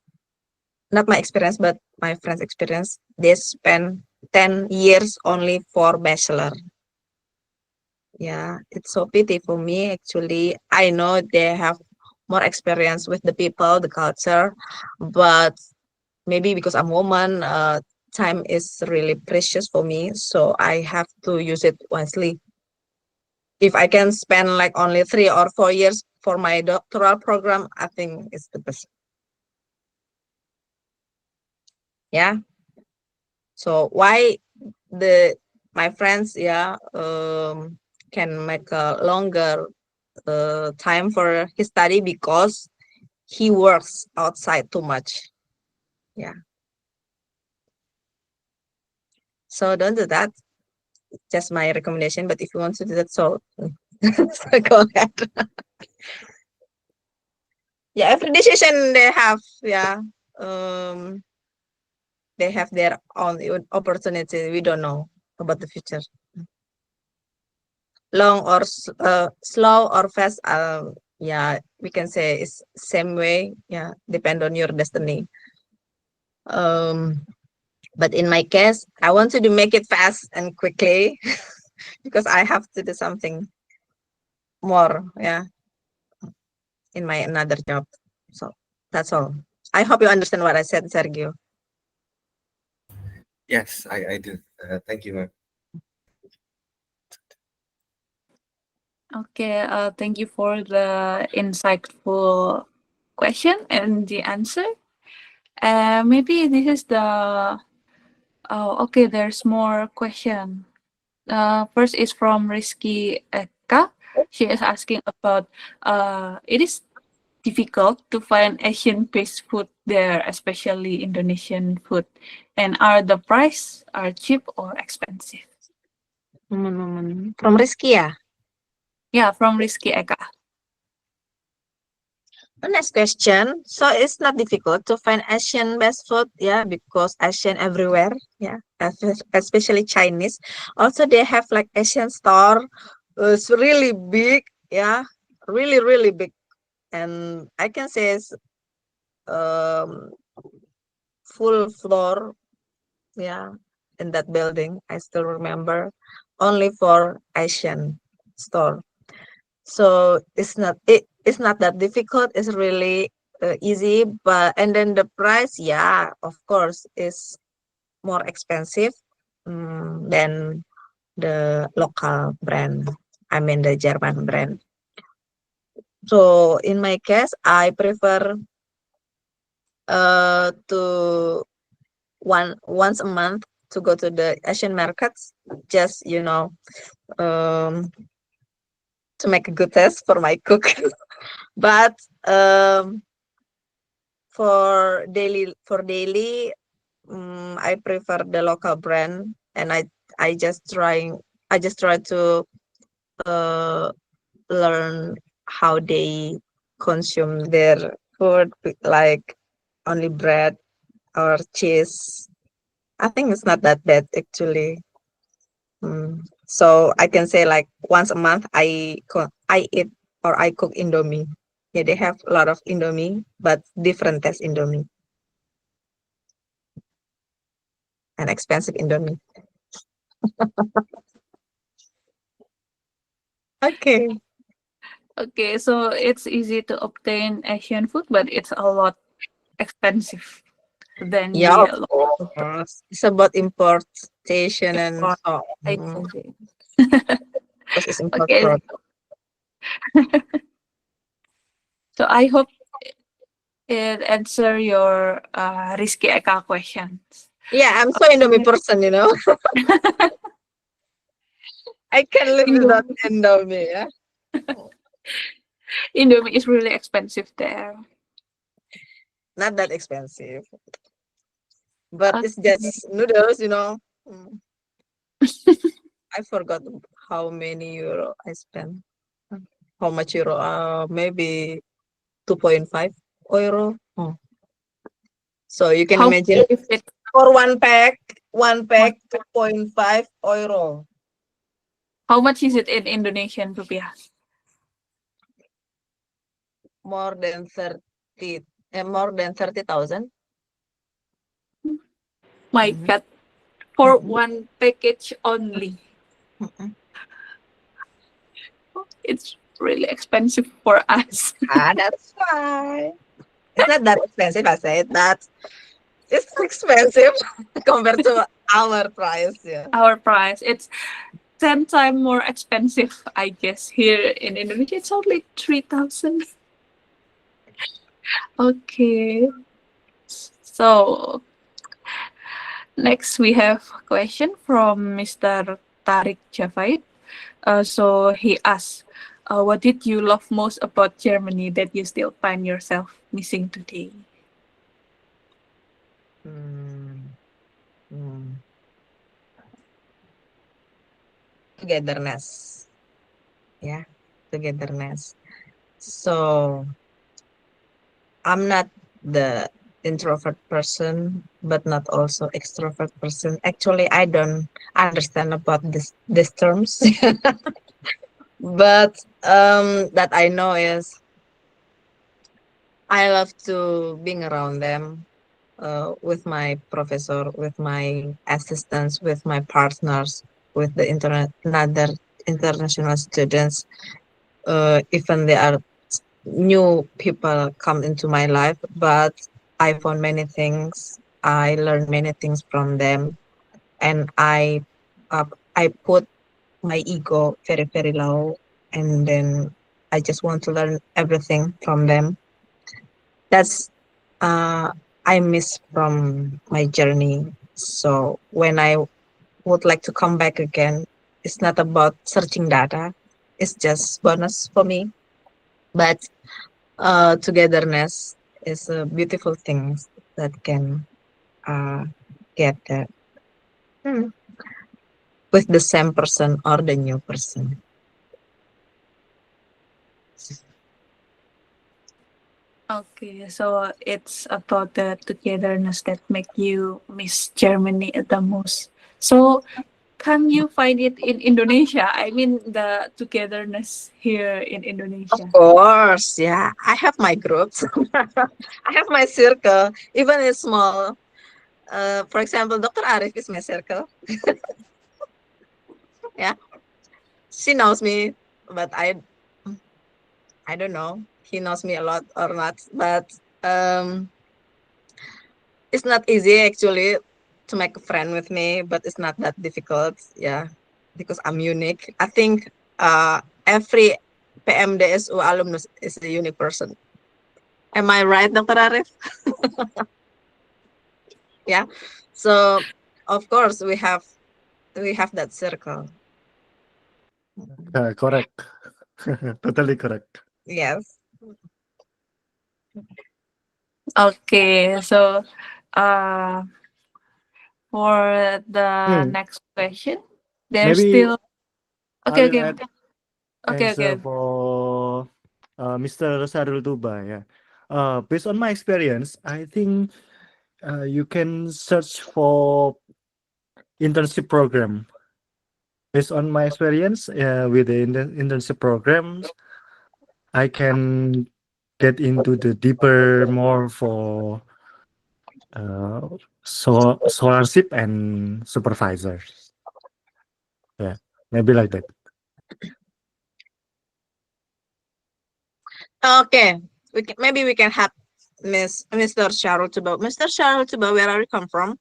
not my experience, but my friends' experience. They spend 10 years only for bachelor. Yeah, it's so pity for me. Actually, I know they have more experience with the people, the culture, but maybe because I'm woman, time is really precious for me, so I have to use it wisely. If I can spend like only 3 or 4 years for my doctoral program, I think it's the best. Yeah. So why my friends, can make a longer time for his study, because he works outside too much. Yeah. So don't do that. Just my recommendation. But if you want to do that, so, so go ahead. Yeah, every decision they have, they have their own opportunity. We don't know about the future. Long or slow or fast, we can say it's same way. Yeah, depend on your destiny. But in my case, I want to make it fast and quickly because I have to do something more, in my another job. So that's all. I hope you understand what I said, Sergio. Yes, I do. Thank you, ma'am. Okay, thank you for the insightful question and the answer. Maybe this is the. Oh, okay. There's more question. First is from Rizky Eka. She is asking about. It is difficult to find Asian-based food there, especially Indonesian food, and are the price are cheap or expensive? From Rizky, yeah. Yeah, from Rizky Eka. The next question. So it's not difficult to find Asian best food, because Asian everywhere, especially Chinese. Also, they have like Asian store. It's really big, really really big, and I can say it's full floor, in that building. I still remember, only for Asian store. So it's not that difficult. It's really easy, and then the price, of course, is more expensive than the local brand. I mean the German brand. So in my case, I prefer to once a month to go to the Asian markets, just to make a good test for my cook. But for daily, I prefer the local brand, and I just try to learn how they consume their food, like only bread or cheese. I think it's not that bad actually. So I can say like once a month I eat or I cook Indomie. Yeah, they have a lot of Indomie, but different taste Indomie and expensive Indomie. Okay. Okay, so it's easy to obtain Asian food, but it's a lot expensive than Yeah, the of local course. It's about importation and import. so I mm, see. because it's import Okay, product. so I hope it answer your risky Eka questions. Yeah, I'm so Indomie person, you know. I can live without Indomie, Indomie, yeah. Indomie is really expensive there. Not that expensive, but it's Okay. just noodles, you know. Mm, I forgot how many euro I spent. How much euro? Maybe 2.5 euro. So you can How much imagine if it for one one, pack 2.5 euro, how much is it in Indonesian rupiah? more than 30, more than 30,000. My Mhm, God, for mhm, one package only. mhm. It's really expensive for us. That's why. It's not that expensive, I said, but it's expensive compared to our price. Yeah. Our price, it's 10 times more expensive, I guess. Here in Indonesia, it's only 3,000. Okay. So next we have a question from Mr. Tarik Javait. So he asks, what did you love most about Germany that you still find yourself missing today? Mm, mm. Togetherness. Yeah, togetherness. So I'm not the introvert person, but not also extrovert person. Actually, I don't understand about these terms, but that I know is I love to being around them, with my professor, with my assistants, with my partners, with the internet, another international students. Even there are new people come into my life, but I found many things. I learned many things from them, and uh, I put my ego very very low, and then I just want to learn everything from them. That's uh, I miss from my journey. So when I would like to come back again, it's not about searching data. It's just bonus for me. But togetherness is a beautiful thing that can uh, get that hmm, with the same person or the new person. Okay, so it's about the togetherness that make you miss Germany the most. So can you find it in Indonesia? I mean the togetherness here in Of Indonesia. course, yeah. I have my groups. I have my circle, even it's small. For example, Dr. Arif is my circle. Yeah, she knows me, but I don't know. He knows me a lot or not, but um, it's not easy actually to make a friend with me, but it's not that difficult. Yeah, because I'm unique. I think every PMDSU alumnus is a unique person. Am I right, Dr. Arif? Yeah. So of course we have that circle. Correct. Totally correct. Yes. Okay, so uh, for the Hmm. next question, there's Maybe still I okay, will okay, add okay, answer okay. for Mr. Sarul Tuba. Yeah. Based on my experience, I think you can search for internship program. Based on my experience with the internship programs, I can get into the deeper more for uh, scholarship and supervisors. Yeah, maybe like that. Okay, maybe we can have Mr. Sharul Tuba. Mr. Sharul Tuba, where are you come from?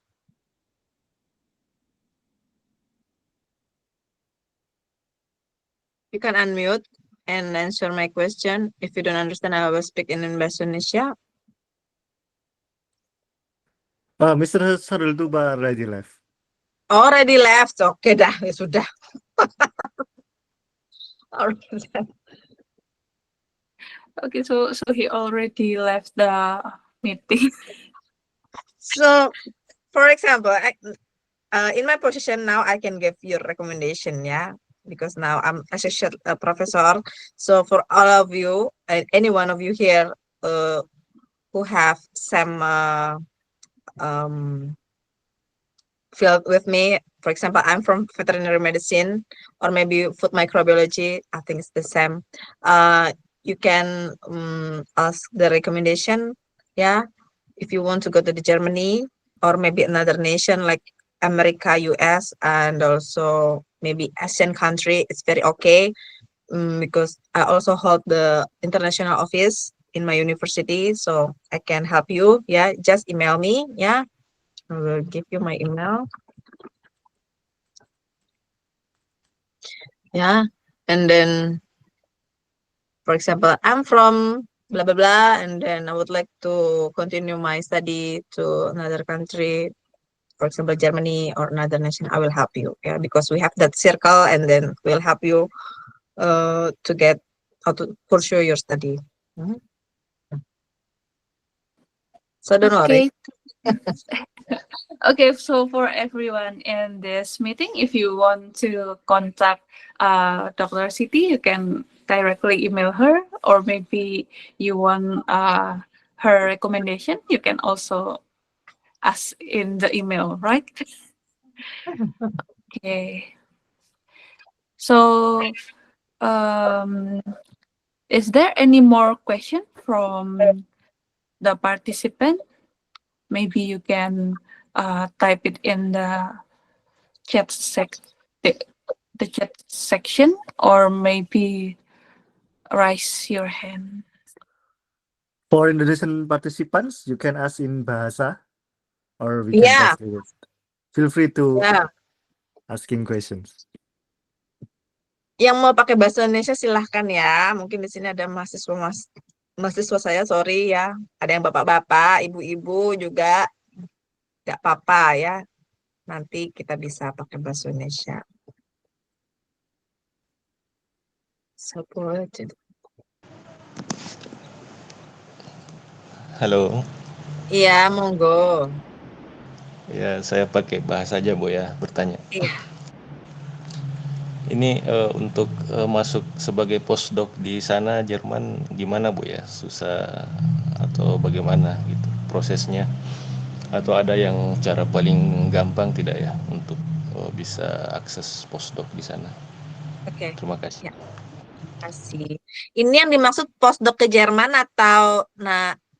You can unmute and answer my question. If you don't understand, I will speak in Bahasa Indonesia. Mr. Sarul Tuba already left. Already left. Oke dah, ya sudah. Already left. Okay, so he already left the meeting. So, for example, in my position now, I can give you recommendation, yeah, because now I'm associate professor. So for all of you, any one of you here who have some field with me, for example, I'm from veterinary medicine or maybe food microbiology. I think it's the same. You can ask the recommendation, yeah, if you want to go to the Germany or maybe another nation like America, US, and also maybe Asian country. It's very okay because I also hold the international office in my university, so I can help you. Yeah, just email me. Yeah, I will give you my email. Yeah, and then, for example, I'm from blah blah blah, and then I would like to continue my study to another country, for example, Germany or another nation. I will help you, yeah, because we have that circle, and then we'll help you to get how to pursue your study. Mhm. So don't worry. Okay. Okay, so for everyone in this meeting, if you want to contact Dr. Siti, you can directly email her, or maybe you want her recommendation, you can also ask in the email, right? Okay. So, is there any more question from the participant? Maybe you can type it in the chat the chat section, or maybe raise your hand. For Indonesian participants, you can ask in Bahasa, or we can Yeah, translate it. Feel free to yeah. asking questions. Yang mau pakai bahasa Indonesia silahkan ya. Mungkin di sini ada mahasiswa saya, sorry ya. Ada yang bapak-bapak, ibu-ibu juga. Nggak apa-apa ya. Nanti kita bisa pakai bahasa Indonesia. Supported. Halo, Iya, monggo. ya saya pakai bahasa aja Bu ya bertanya. Iya. Ini untuk masuk sebagai postdoc di sana Jerman gimana Bu ya? Susah atau bagaimana gitu prosesnya? Atau ada yang cara paling gampang tidak ya untuk bisa akses postdoc di sana? Oke, Terima kasih. ya, kasih. Ini yang dimaksud postdoc ke Jerman atau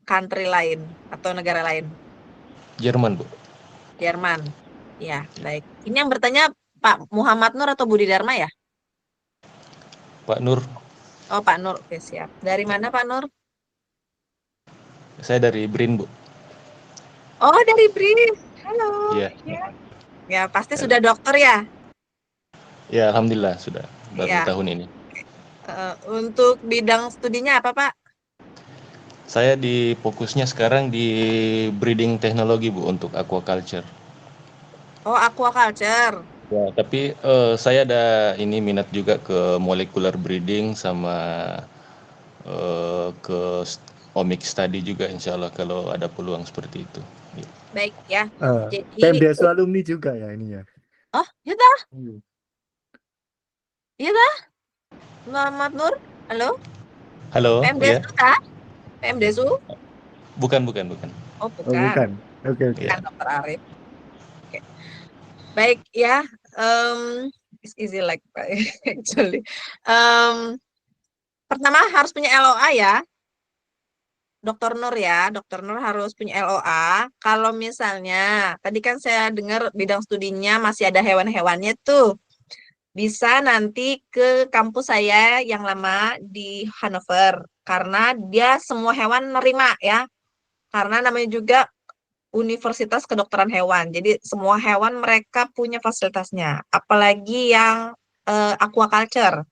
country lain atau negara lain? Jerman Bu. Jerman. Ya, baik. Ini yang bertanya Pak Muhammad Nur atau Budi Dharma ya? Pak Nur, Oh, Pak Nur. Oke, siap. Dari mana Pak Nur? saya dari BRIN Bu. Oh, dari BRIN. Halo. Iya. Ya, pasti Halo. sudah dokter ya? Ya alhamdulillah sudah baru Iya. tahun ini. Untuk bidang studinya apa Pak? Saya di fokusnya sekarang di breeding teknologi Bu untuk aquaculture. Oh, aquaculture. Ya, tapi saya ada ini minat juga ke molecular breeding sama ke omic study juga insya Allah kalau ada peluang seperti itu. Ya. Baik ya. Jadi, PMDSU alumni juga ya ini ya. oh, ya dah, Iya. ya dah. Muhammad Nur, halo. Halo, PMDSU ya? kah? PMDSU? Bukan. Oh, Oh, bukan. bukan. Oke. Ya. Bukan Dokter Arif. Oke. Baik ya. It's easy like actually. Pertama harus punya LOA ya. Dokter Nur ya, Dokter Nur harus punya LOA. Kalau misalnya, tadi kan saya dengar bidang studinya masih ada hewan-hewannya tuh. bisa nanti ke kampus saya yang lama di Hannover karena dia semua hewan nerima ya. Karena namanya juga Universitas Kedokteran Hewan. Jadi semua hewan mereka punya fasilitasnya. Apalagi yang aquaculture.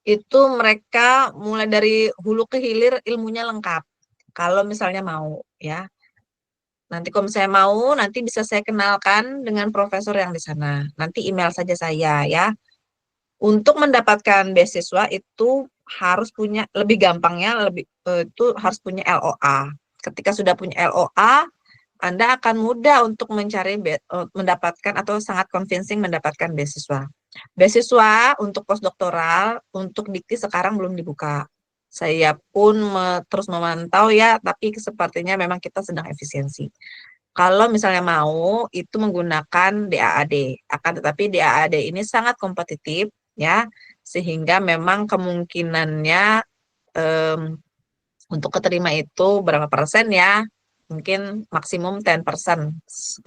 Itu mereka mulai dari hulu ke hilir ilmunya lengkap. Kalau misalnya mau ya. Nanti kalau misalnya mau, nanti bisa saya kenalkan dengan profesor yang di sana. Nanti email saja saya ya. Untuk mendapatkan beasiswa itu harus punya, lebih gampangnya itu harus punya LOA. Ketika sudah punya LOA, Anda akan mudah untuk mencari mendapatkan atau sangat convincing mendapatkan beasiswa. Beasiswa untuk postdoktoral untuk dikti sekarang belum dibuka. Saya pun terus memantau ya, tapi sepertinya memang kita sedang efisiensi. Kalau misalnya mau itu menggunakan DAAD, akan tetapi DAAD ini sangat kompetitif ya, sehingga memang kemungkinannya untuk keterima itu berapa persen ya? Mungkin maksimum 10%, 10%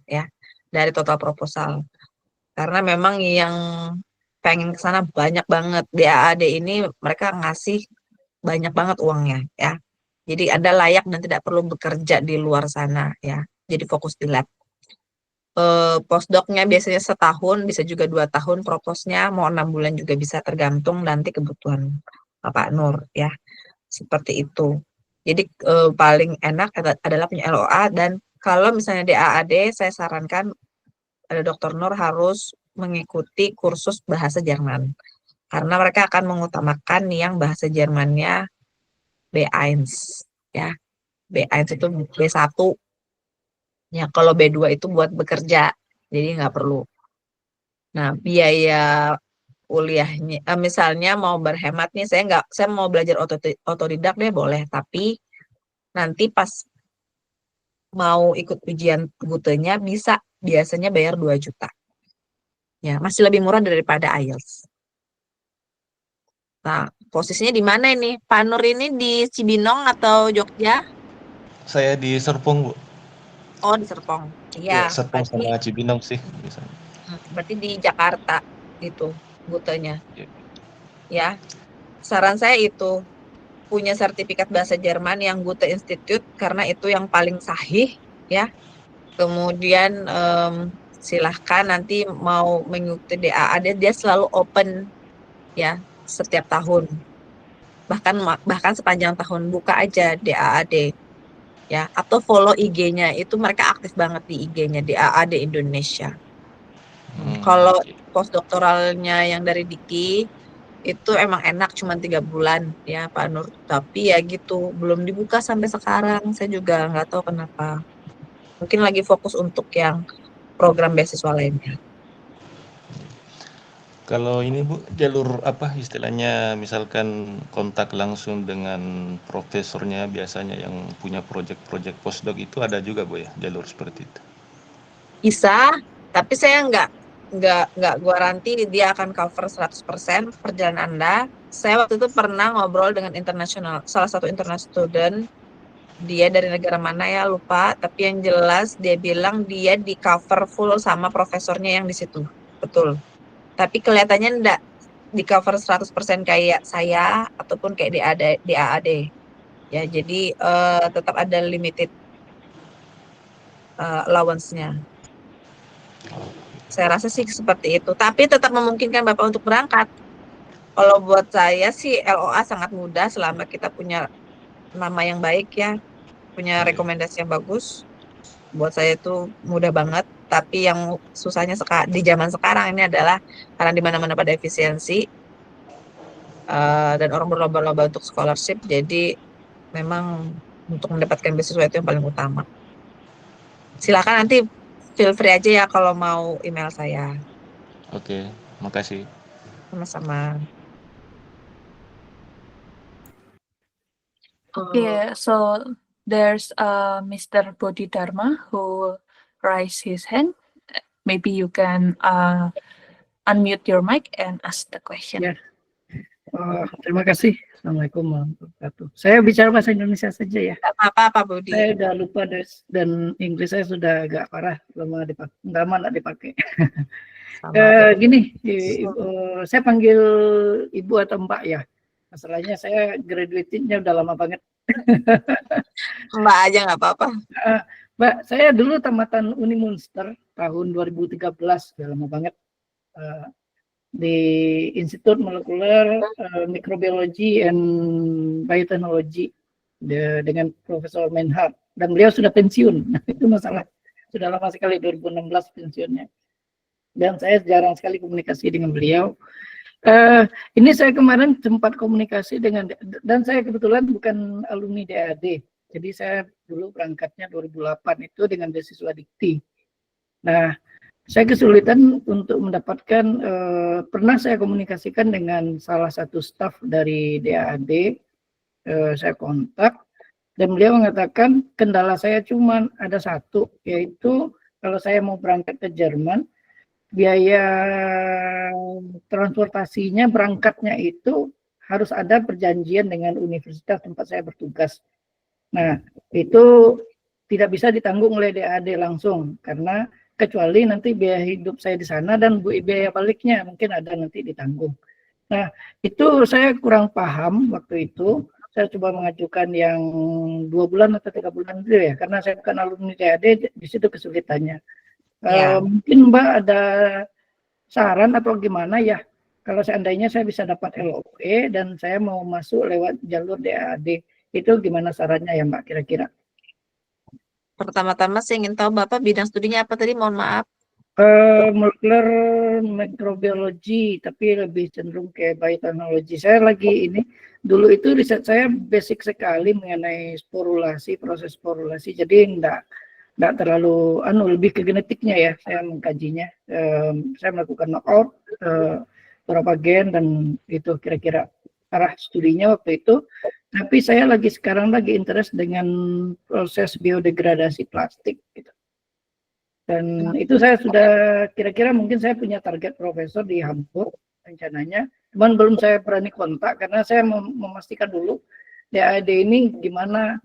ya dari total proposal. Karena memang yang pengen ke sana banyak banget. DAAD ini mereka ngasih banyak banget uangnya ya. Jadi Anda layak dan tidak perlu bekerja di luar sana ya. Jadi fokus di lab. Postdoc-nya biasanya setahun, bisa juga 2 tahun proposnya, mau 6 bulan juga bisa, tergantung nanti kebutuhan Bapak Nur ya. Seperti itu. Jadi paling enak adalah punya LOA, dan kalau misalnya DAAD saya sarankan Dr. Nur harus mengikuti kursus bahasa Jerman. Karena mereka akan mengutamakan yang bahasa Jermannya B1 ya. B1 itu B1. Ya, kalau B2 itu buat bekerja. Jadi nggak perlu. Nah, biaya kuliahnya misalnya mau berhemat nih, saya mau belajar otodidak deh boleh, tapi nanti pas mau ikut ujian gutenya bisa biasanya bayar 2 juta. Ya, masih lebih murah daripada IELTS. Nah, posisinya di mana ini? Pak Nur ini di Cibinong atau Jogja? Saya di Serpong, Bu. Oh, di Serpong. Ya, Iya, Serpong sama Cibinong sih biasanya. berarti di Jakarta itu gutenya. Ya. Ya, saran saya itu punya sertifikat bahasa Jerman yang Goethe Institute karena itu yang paling sahih ya. Kemudian silahkan nanti mau mengikuti DAAD, dia selalu open ya setiap tahun, bahkan sepanjang tahun buka aja DAAD ya, atau follow IG-nya, itu mereka aktif banget di IG-nya DAAD Indonesia. Kalau Oke. postdoktoralnya yang dari Diki itu emang enak, cuma 3 bulan ya Pak Nur, tapi ya gitu belum dibuka sampai sekarang, saya juga nggak tahu kenapa, mungkin lagi fokus untuk yang program beasiswa lainnya. Kalau ini Bu, jalur apa istilahnya, misalkan kontak langsung dengan profesornya biasanya yang punya proyek-proyek postdoc itu ada juga Bu ya, jalur seperti itu? Bisa, tapi saya nggak garanti dia akan cover 100% perjalanan Anda. Saya waktu itu pernah ngobrol dengan salah satu international student, dia dari negara mana ya lupa, tapi yang jelas dia bilang dia di cover full sama profesornya yang di situ, betul. Tapi kelihatannya enggak di cover 100% kayak saya ataupun kayak DAAD. Ya, jadi tetap ada limited allowance-nya. Saya rasa sih seperti itu. Tapi tetap memungkinkan Bapak untuk berangkat. Kalau buat saya sih LOA sangat mudah selama kita punya nama yang baik ya, punya rekomendasi yang bagus. Buat saya itu mudah banget. Tapi yang susahnya di zaman sekarang ini adalah karena di mana-mana pada efisiensi dan orang berlomba-lomba untuk scholarship. Jadi memang untuk mendapatkan beasiswa itu yang paling utama. Silakan nanti feel free aja ya kalau mau email saya. Oke, makasih. Sama-sama. Okay, so there's Mr. Bodhidharma who raised his hand. Maybe you can unmute your mic and ask the question. Ya. Terima kasih. Assalamualaikum warahmatullahi wabarakatuh. Saya bicara bahasa Indonesia saja ya. Nggak apa-apa Pak Budi. Saya udah lupa dan Inggris saya sudah agak parah, lama dipakai. Sama Gini, saya panggil Ibu atau Mbak ya. Masalahnya saya graduate-nya udah lama banget. Mbak aja nggak apa-apa. Mbak, saya dulu tamatan Uni Munster tahun 2013, udah lama banget. Di Institut Molekuler Microbiology and Biotechnology dengan Profesor Menhard, dan beliau sudah pensiun. Itu masalah, sudah lama sekali, 2016 pensiunnya, dan saya jarang sekali komunikasi dengan beliau. Ini saya kemarin sempat komunikasi dengan, dan saya kebetulan bukan alumni DAD, jadi saya dulu berangkatnya 2008 itu dengan beasiswa Dikti. Nah, saya kesulitan untuk mendapatkan, pernah saya komunikasikan dengan salah satu staf dari DAAD, saya kontak, dan beliau mengatakan kendala saya cuma ada satu, yaitu kalau saya mau berangkat ke Jerman, biaya transportasinya, berangkatnya itu harus ada perjanjian dengan universitas tempat saya bertugas. Nah, itu tidak bisa ditanggung oleh DAAD langsung, karena kecuali nanti biaya hidup saya di sana dan biaya baliknya mungkin ada nanti ditanggung. Nah, itu saya kurang paham waktu itu. Saya coba mengajukan yang 2 bulan atau 3 bulan dulu ya, karena saya bukan alumni DAD, di situ kesulitannya. Ya. Mungkin Mbak ada saran atau gimana ya, kalau seandainya saya bisa dapat LOE dan saya mau masuk lewat jalur DAD, itu gimana sarannya ya Mbak kira-kira? Pertama-tama saya ingin tahu Bapak bidang studinya apa tadi, mohon maaf. Molekuler microbiology, tapi lebih cenderung ke bioteknologi. Saya lagi ini, dulu itu riset saya basic sekali mengenai sporulasi, proses sporulasi, jadi enggak terlalu lebih ke genetiknya ya, saya mengkajinya. Saya melakukan knockout beberapa gen, dan itu kira-kira arah studinya waktu itu. Tapi saya sekarang lagi interest dengan proses biodegradasi plastik gitu. Dan itu saya sudah kira-kira, mungkin saya punya target profesor di Hamburg rencananya. Cuman belum saya berani kontak karena saya memastikan dulu DAD ini gimana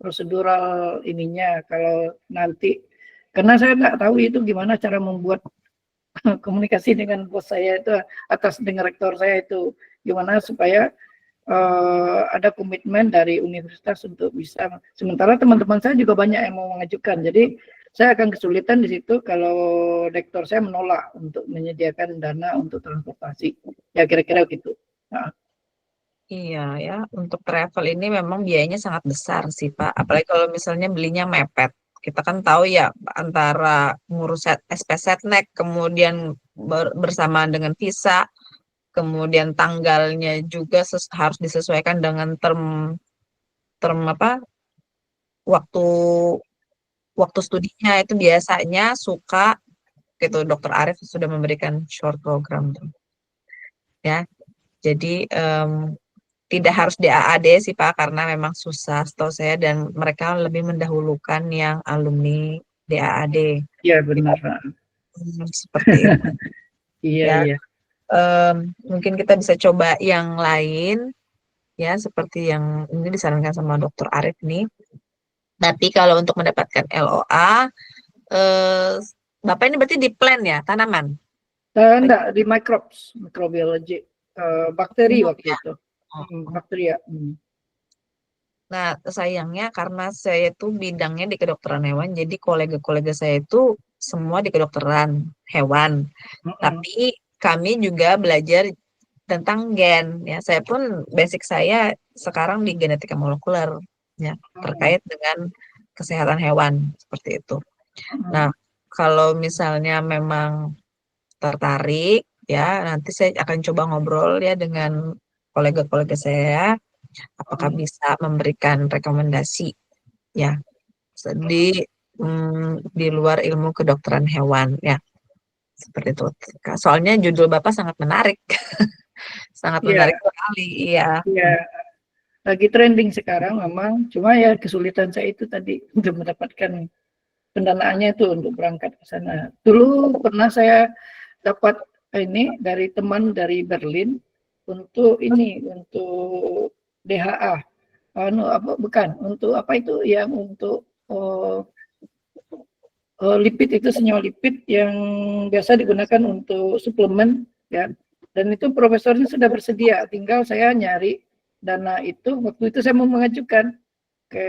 prosedural ininya kalau nanti, karena saya nggak tahu itu gimana cara membuat komunikasi dengan bos saya itu, atas dengan rektor saya itu gimana supaya ada komitmen dari universitas untuk bisa, sementara teman-teman saya juga banyak yang mau mengajukan, jadi saya akan kesulitan di situ kalau rektor saya menolak untuk menyediakan dana untuk transportasi, ya kira-kira gitu. Nah. Iya ya, untuk travel ini memang biayanya sangat besar sih Pak, apalagi kalau misalnya belinya mepet. Kita kan tahu ya, antara ngurus SPSetnek, kemudian bersamaan dengan visa, kemudian tanggalnya juga harus disesuaikan dengan term apa, waktu studinya. Itu biasanya suka gitu, Dokter Arif sudah memberikan short program tuh ya, jadi tidak harus di AAD sih Pak, karena memang susah setahu saya, dan mereka lebih mendahulukan yang alumni DAAD. Iya benar. Seperti itu. Iya, Ya. iya. Mungkin kita bisa coba yang lain ya, seperti yang ini disarankan sama Dokter Arif nih. Tapi kalau untuk mendapatkan LOA, Bapak ini berarti di plant ya, tanaman? Enggak, di microbiology, bakteri waktu itu. Bakteri ya. Nah, sayangnya karena saya itu bidangnya di kedokteran hewan, jadi kolega-kolega saya itu semua di kedokteran hewan. Tapi kami juga belajar tentang gen ya. Saya pun basic saya sekarang di genetika molekuler ya, terkait dengan kesehatan hewan seperti itu. Nah, kalau misalnya memang tertarik ya, nanti saya akan coba ngobrol ya dengan kolega-kolega saya, apakah bisa memberikan rekomendasi ya di luar ilmu kedokteran hewan ya, seperti itu. Soalnya judul Bapak sangat menarik. Sangat menarik sekali, iya. Iya, lagi trending sekarang memang, cuma ya kesulitan saya itu tadi untuk mendapatkan pendanaannya itu untuk berangkat ke sana. Dulu pernah saya dapat ini dari teman dari Berlin untuk DHA. Bukan untuk apa itu yang untuk lipid itu senyawa lipid yang biasa digunakan untuk suplemen ya. Dan itu profesornya sudah bersedia, tinggal saya nyari dana itu. Waktu itu saya mau mengajukan ke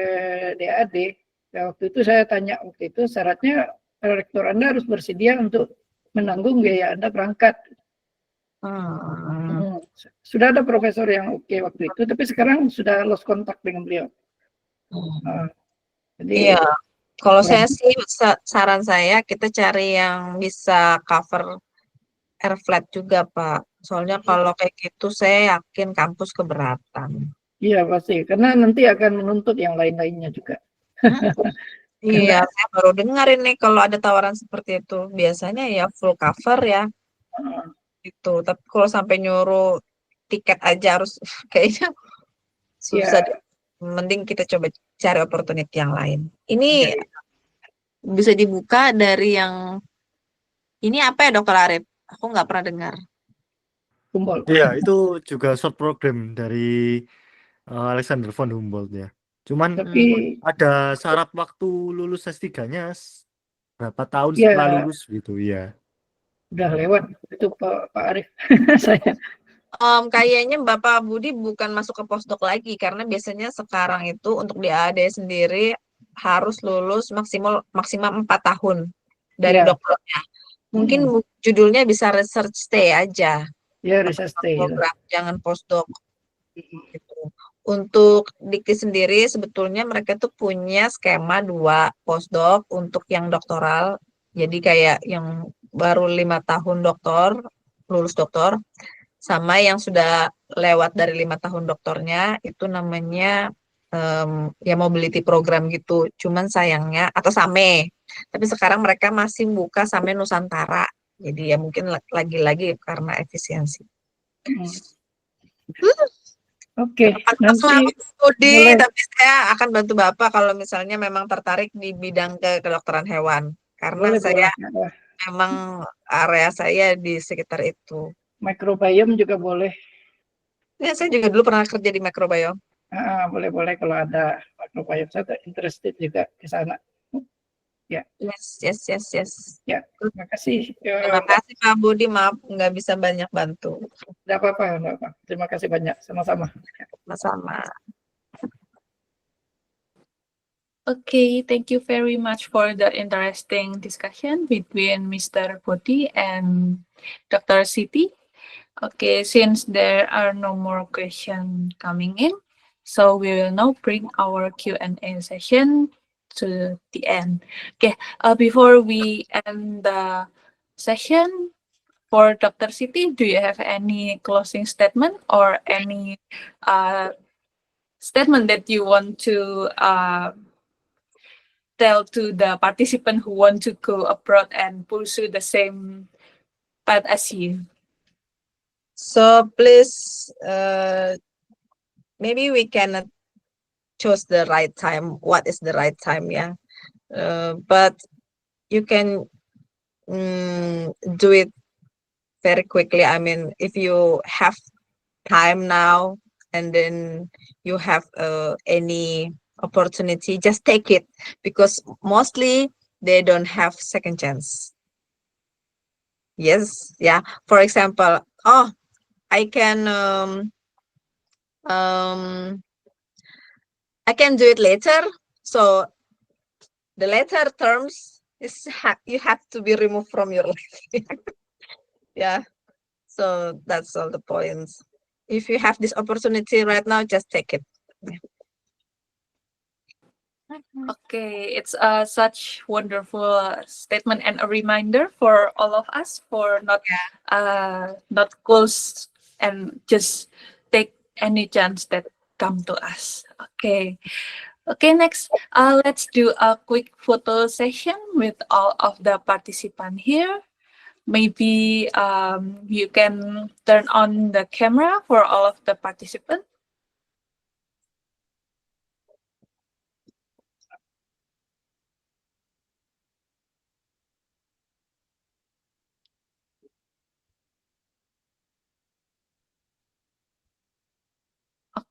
DAD. Ya, waktu itu saya tanya waktu itu syaratnya rektor Anda harus bersedia untuk menanggung biaya Anda berangkat. Sudah ada profesor yang oke waktu itu, tapi sekarang sudah lost kontak dengan beliau. Jadi Iya, kalau saya sih saran saya kita cari yang bisa cover air flat juga, Pak. Soalnya kalau kayak gitu saya yakin kampus keberatan. iya pasti, karena nanti akan menuntut yang lain-lainnya juga. Iya, saya baru dengar ini kalau ada tawaran seperti itu. Biasanya ya full cover ya, itu. Tapi kalau sampai nyuruh tiket aja harus kayaknya susah Ya, deh. Mending kita coba cari opportunity yang lain. Ini ya, bisa dibuka dari yang ini apa ya, Dokter Arif? Aku nggak pernah dengar. Humboldt. Iya, itu juga short program dari Alexander von Humboldt ya. Cuman Tapi ada syarat waktu lulus S3-nya berapa tahun ya setelah lulus gitu ya. udah lewat itu Pak Arif. Saya Kayaknya Bapak Budi bukan masuk ke postdoc lagi karena biasanya sekarang itu untuk di AAD sendiri harus lulus maksimal 4 tahun dari ya, dokternya. Mungkin judulnya bisa research stay aja ya atau research stay. program, jangan postdoc gitu. Untuk Dikti sendiri sebetulnya mereka tuh punya skema 2 postdoc untuk yang doktoral. Jadi kayak yang baru 5 tahun doktor, lulus doktor, sama yang sudah lewat dari 5 tahun doktornya itu namanya ya mobility program gitu. Cuman sayangnya atau SAME. Tapi sekarang mereka masih buka SAME Nusantara. Jadi ya mungkin lagi-lagi karena efisiensi. Oke, nanti Semangat studi, boleh. tapi saya akan bantu Bapak kalau misalnya memang tertarik di bidang kedokteran hewan. Karena Boleh, saya boleh. memang area saya di sekitar itu. Microbiome juga boleh. Ya, saya juga dulu pernah kerja di microbiome. Boleh kalau ada microbiome, saya interested juga ke sana. Ya, Yes. ya. Terima kasih. Terima kasih Pak Budi, maaf nggak bisa banyak bantu. Tidak apa-apa, tidak apa. Terima kasih banyak, sama-sama. Sama-sama. Okay, thank you very much for the interesting discussion between Mr. Budi and Dr. Siti. Okay, since there are no more questions coming in, so we will now bring our Q&A session to the end. Okay, before we end the session, for Dr. Siti, do you have any closing statement or any statement that you want to tell to the participant who want to go abroad and pursue the same path as you? So please, maybe we cannot choose the right time. What is the right time? Yeah, but you can do it very quickly. I mean, if you have time now and then you have any opportunity, just take it because mostly they don't have second chance. Yes, yeah. For example, I can I can do it later. So the later terms is you have to be removed from your life. Yeah. So that's all the points. If you have this opportunity right now, just take it. Okay, it's such wonderful statement and a reminder for all of us for not close and just take any chance that come to us. Okay. Okay, next, let's do a quick photo session with all of the participants here. Maybe you can turn on the camera for all of the participants.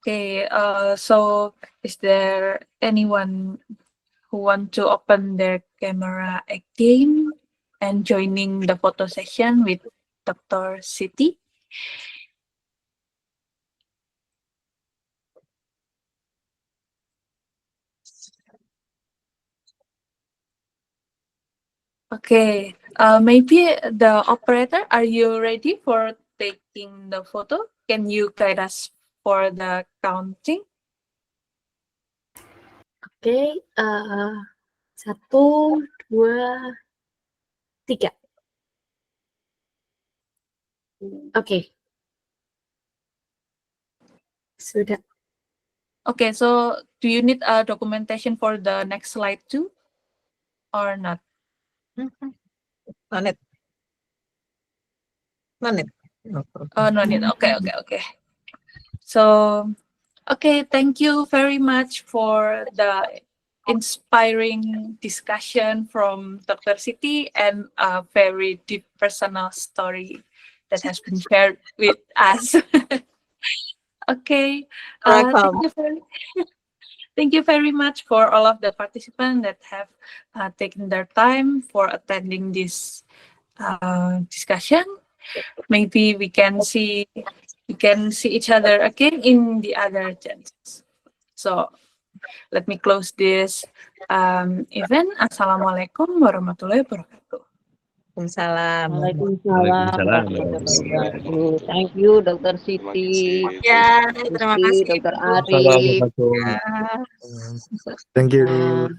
Okay, so is there anyone who want to open their camera again and joining the photo session with Dr. Siti? Okay, maybe the operator, are you ready for taking the photo? Can you guide us for the counting? Oke, 1, 2, 3. Oke, sudah. Okay, so do you need a documentation for the next slide too, or not? No need. No need. No problem. Oh, no need. Okay, okay, okay. So, okay, thank you very much for the inspiring discussion from Dr. Siti and a very deep personal story that has been shared with us. Okay, Welcome. thank you very much for all of the participants that have taken their time for attending this discussion. Maybe we can see each other again in the other chances. So let me close this event. Assalamualaikum warahmatullahi wabarakatuh. Waalaikumsalam. Waalaikumsalam warahmatullahi wabarakatuh. Thank you, Dr. Siti, Ya, terima Siti, kasih. Dr. Ibu. Ari. Ya. Thank you. Nah,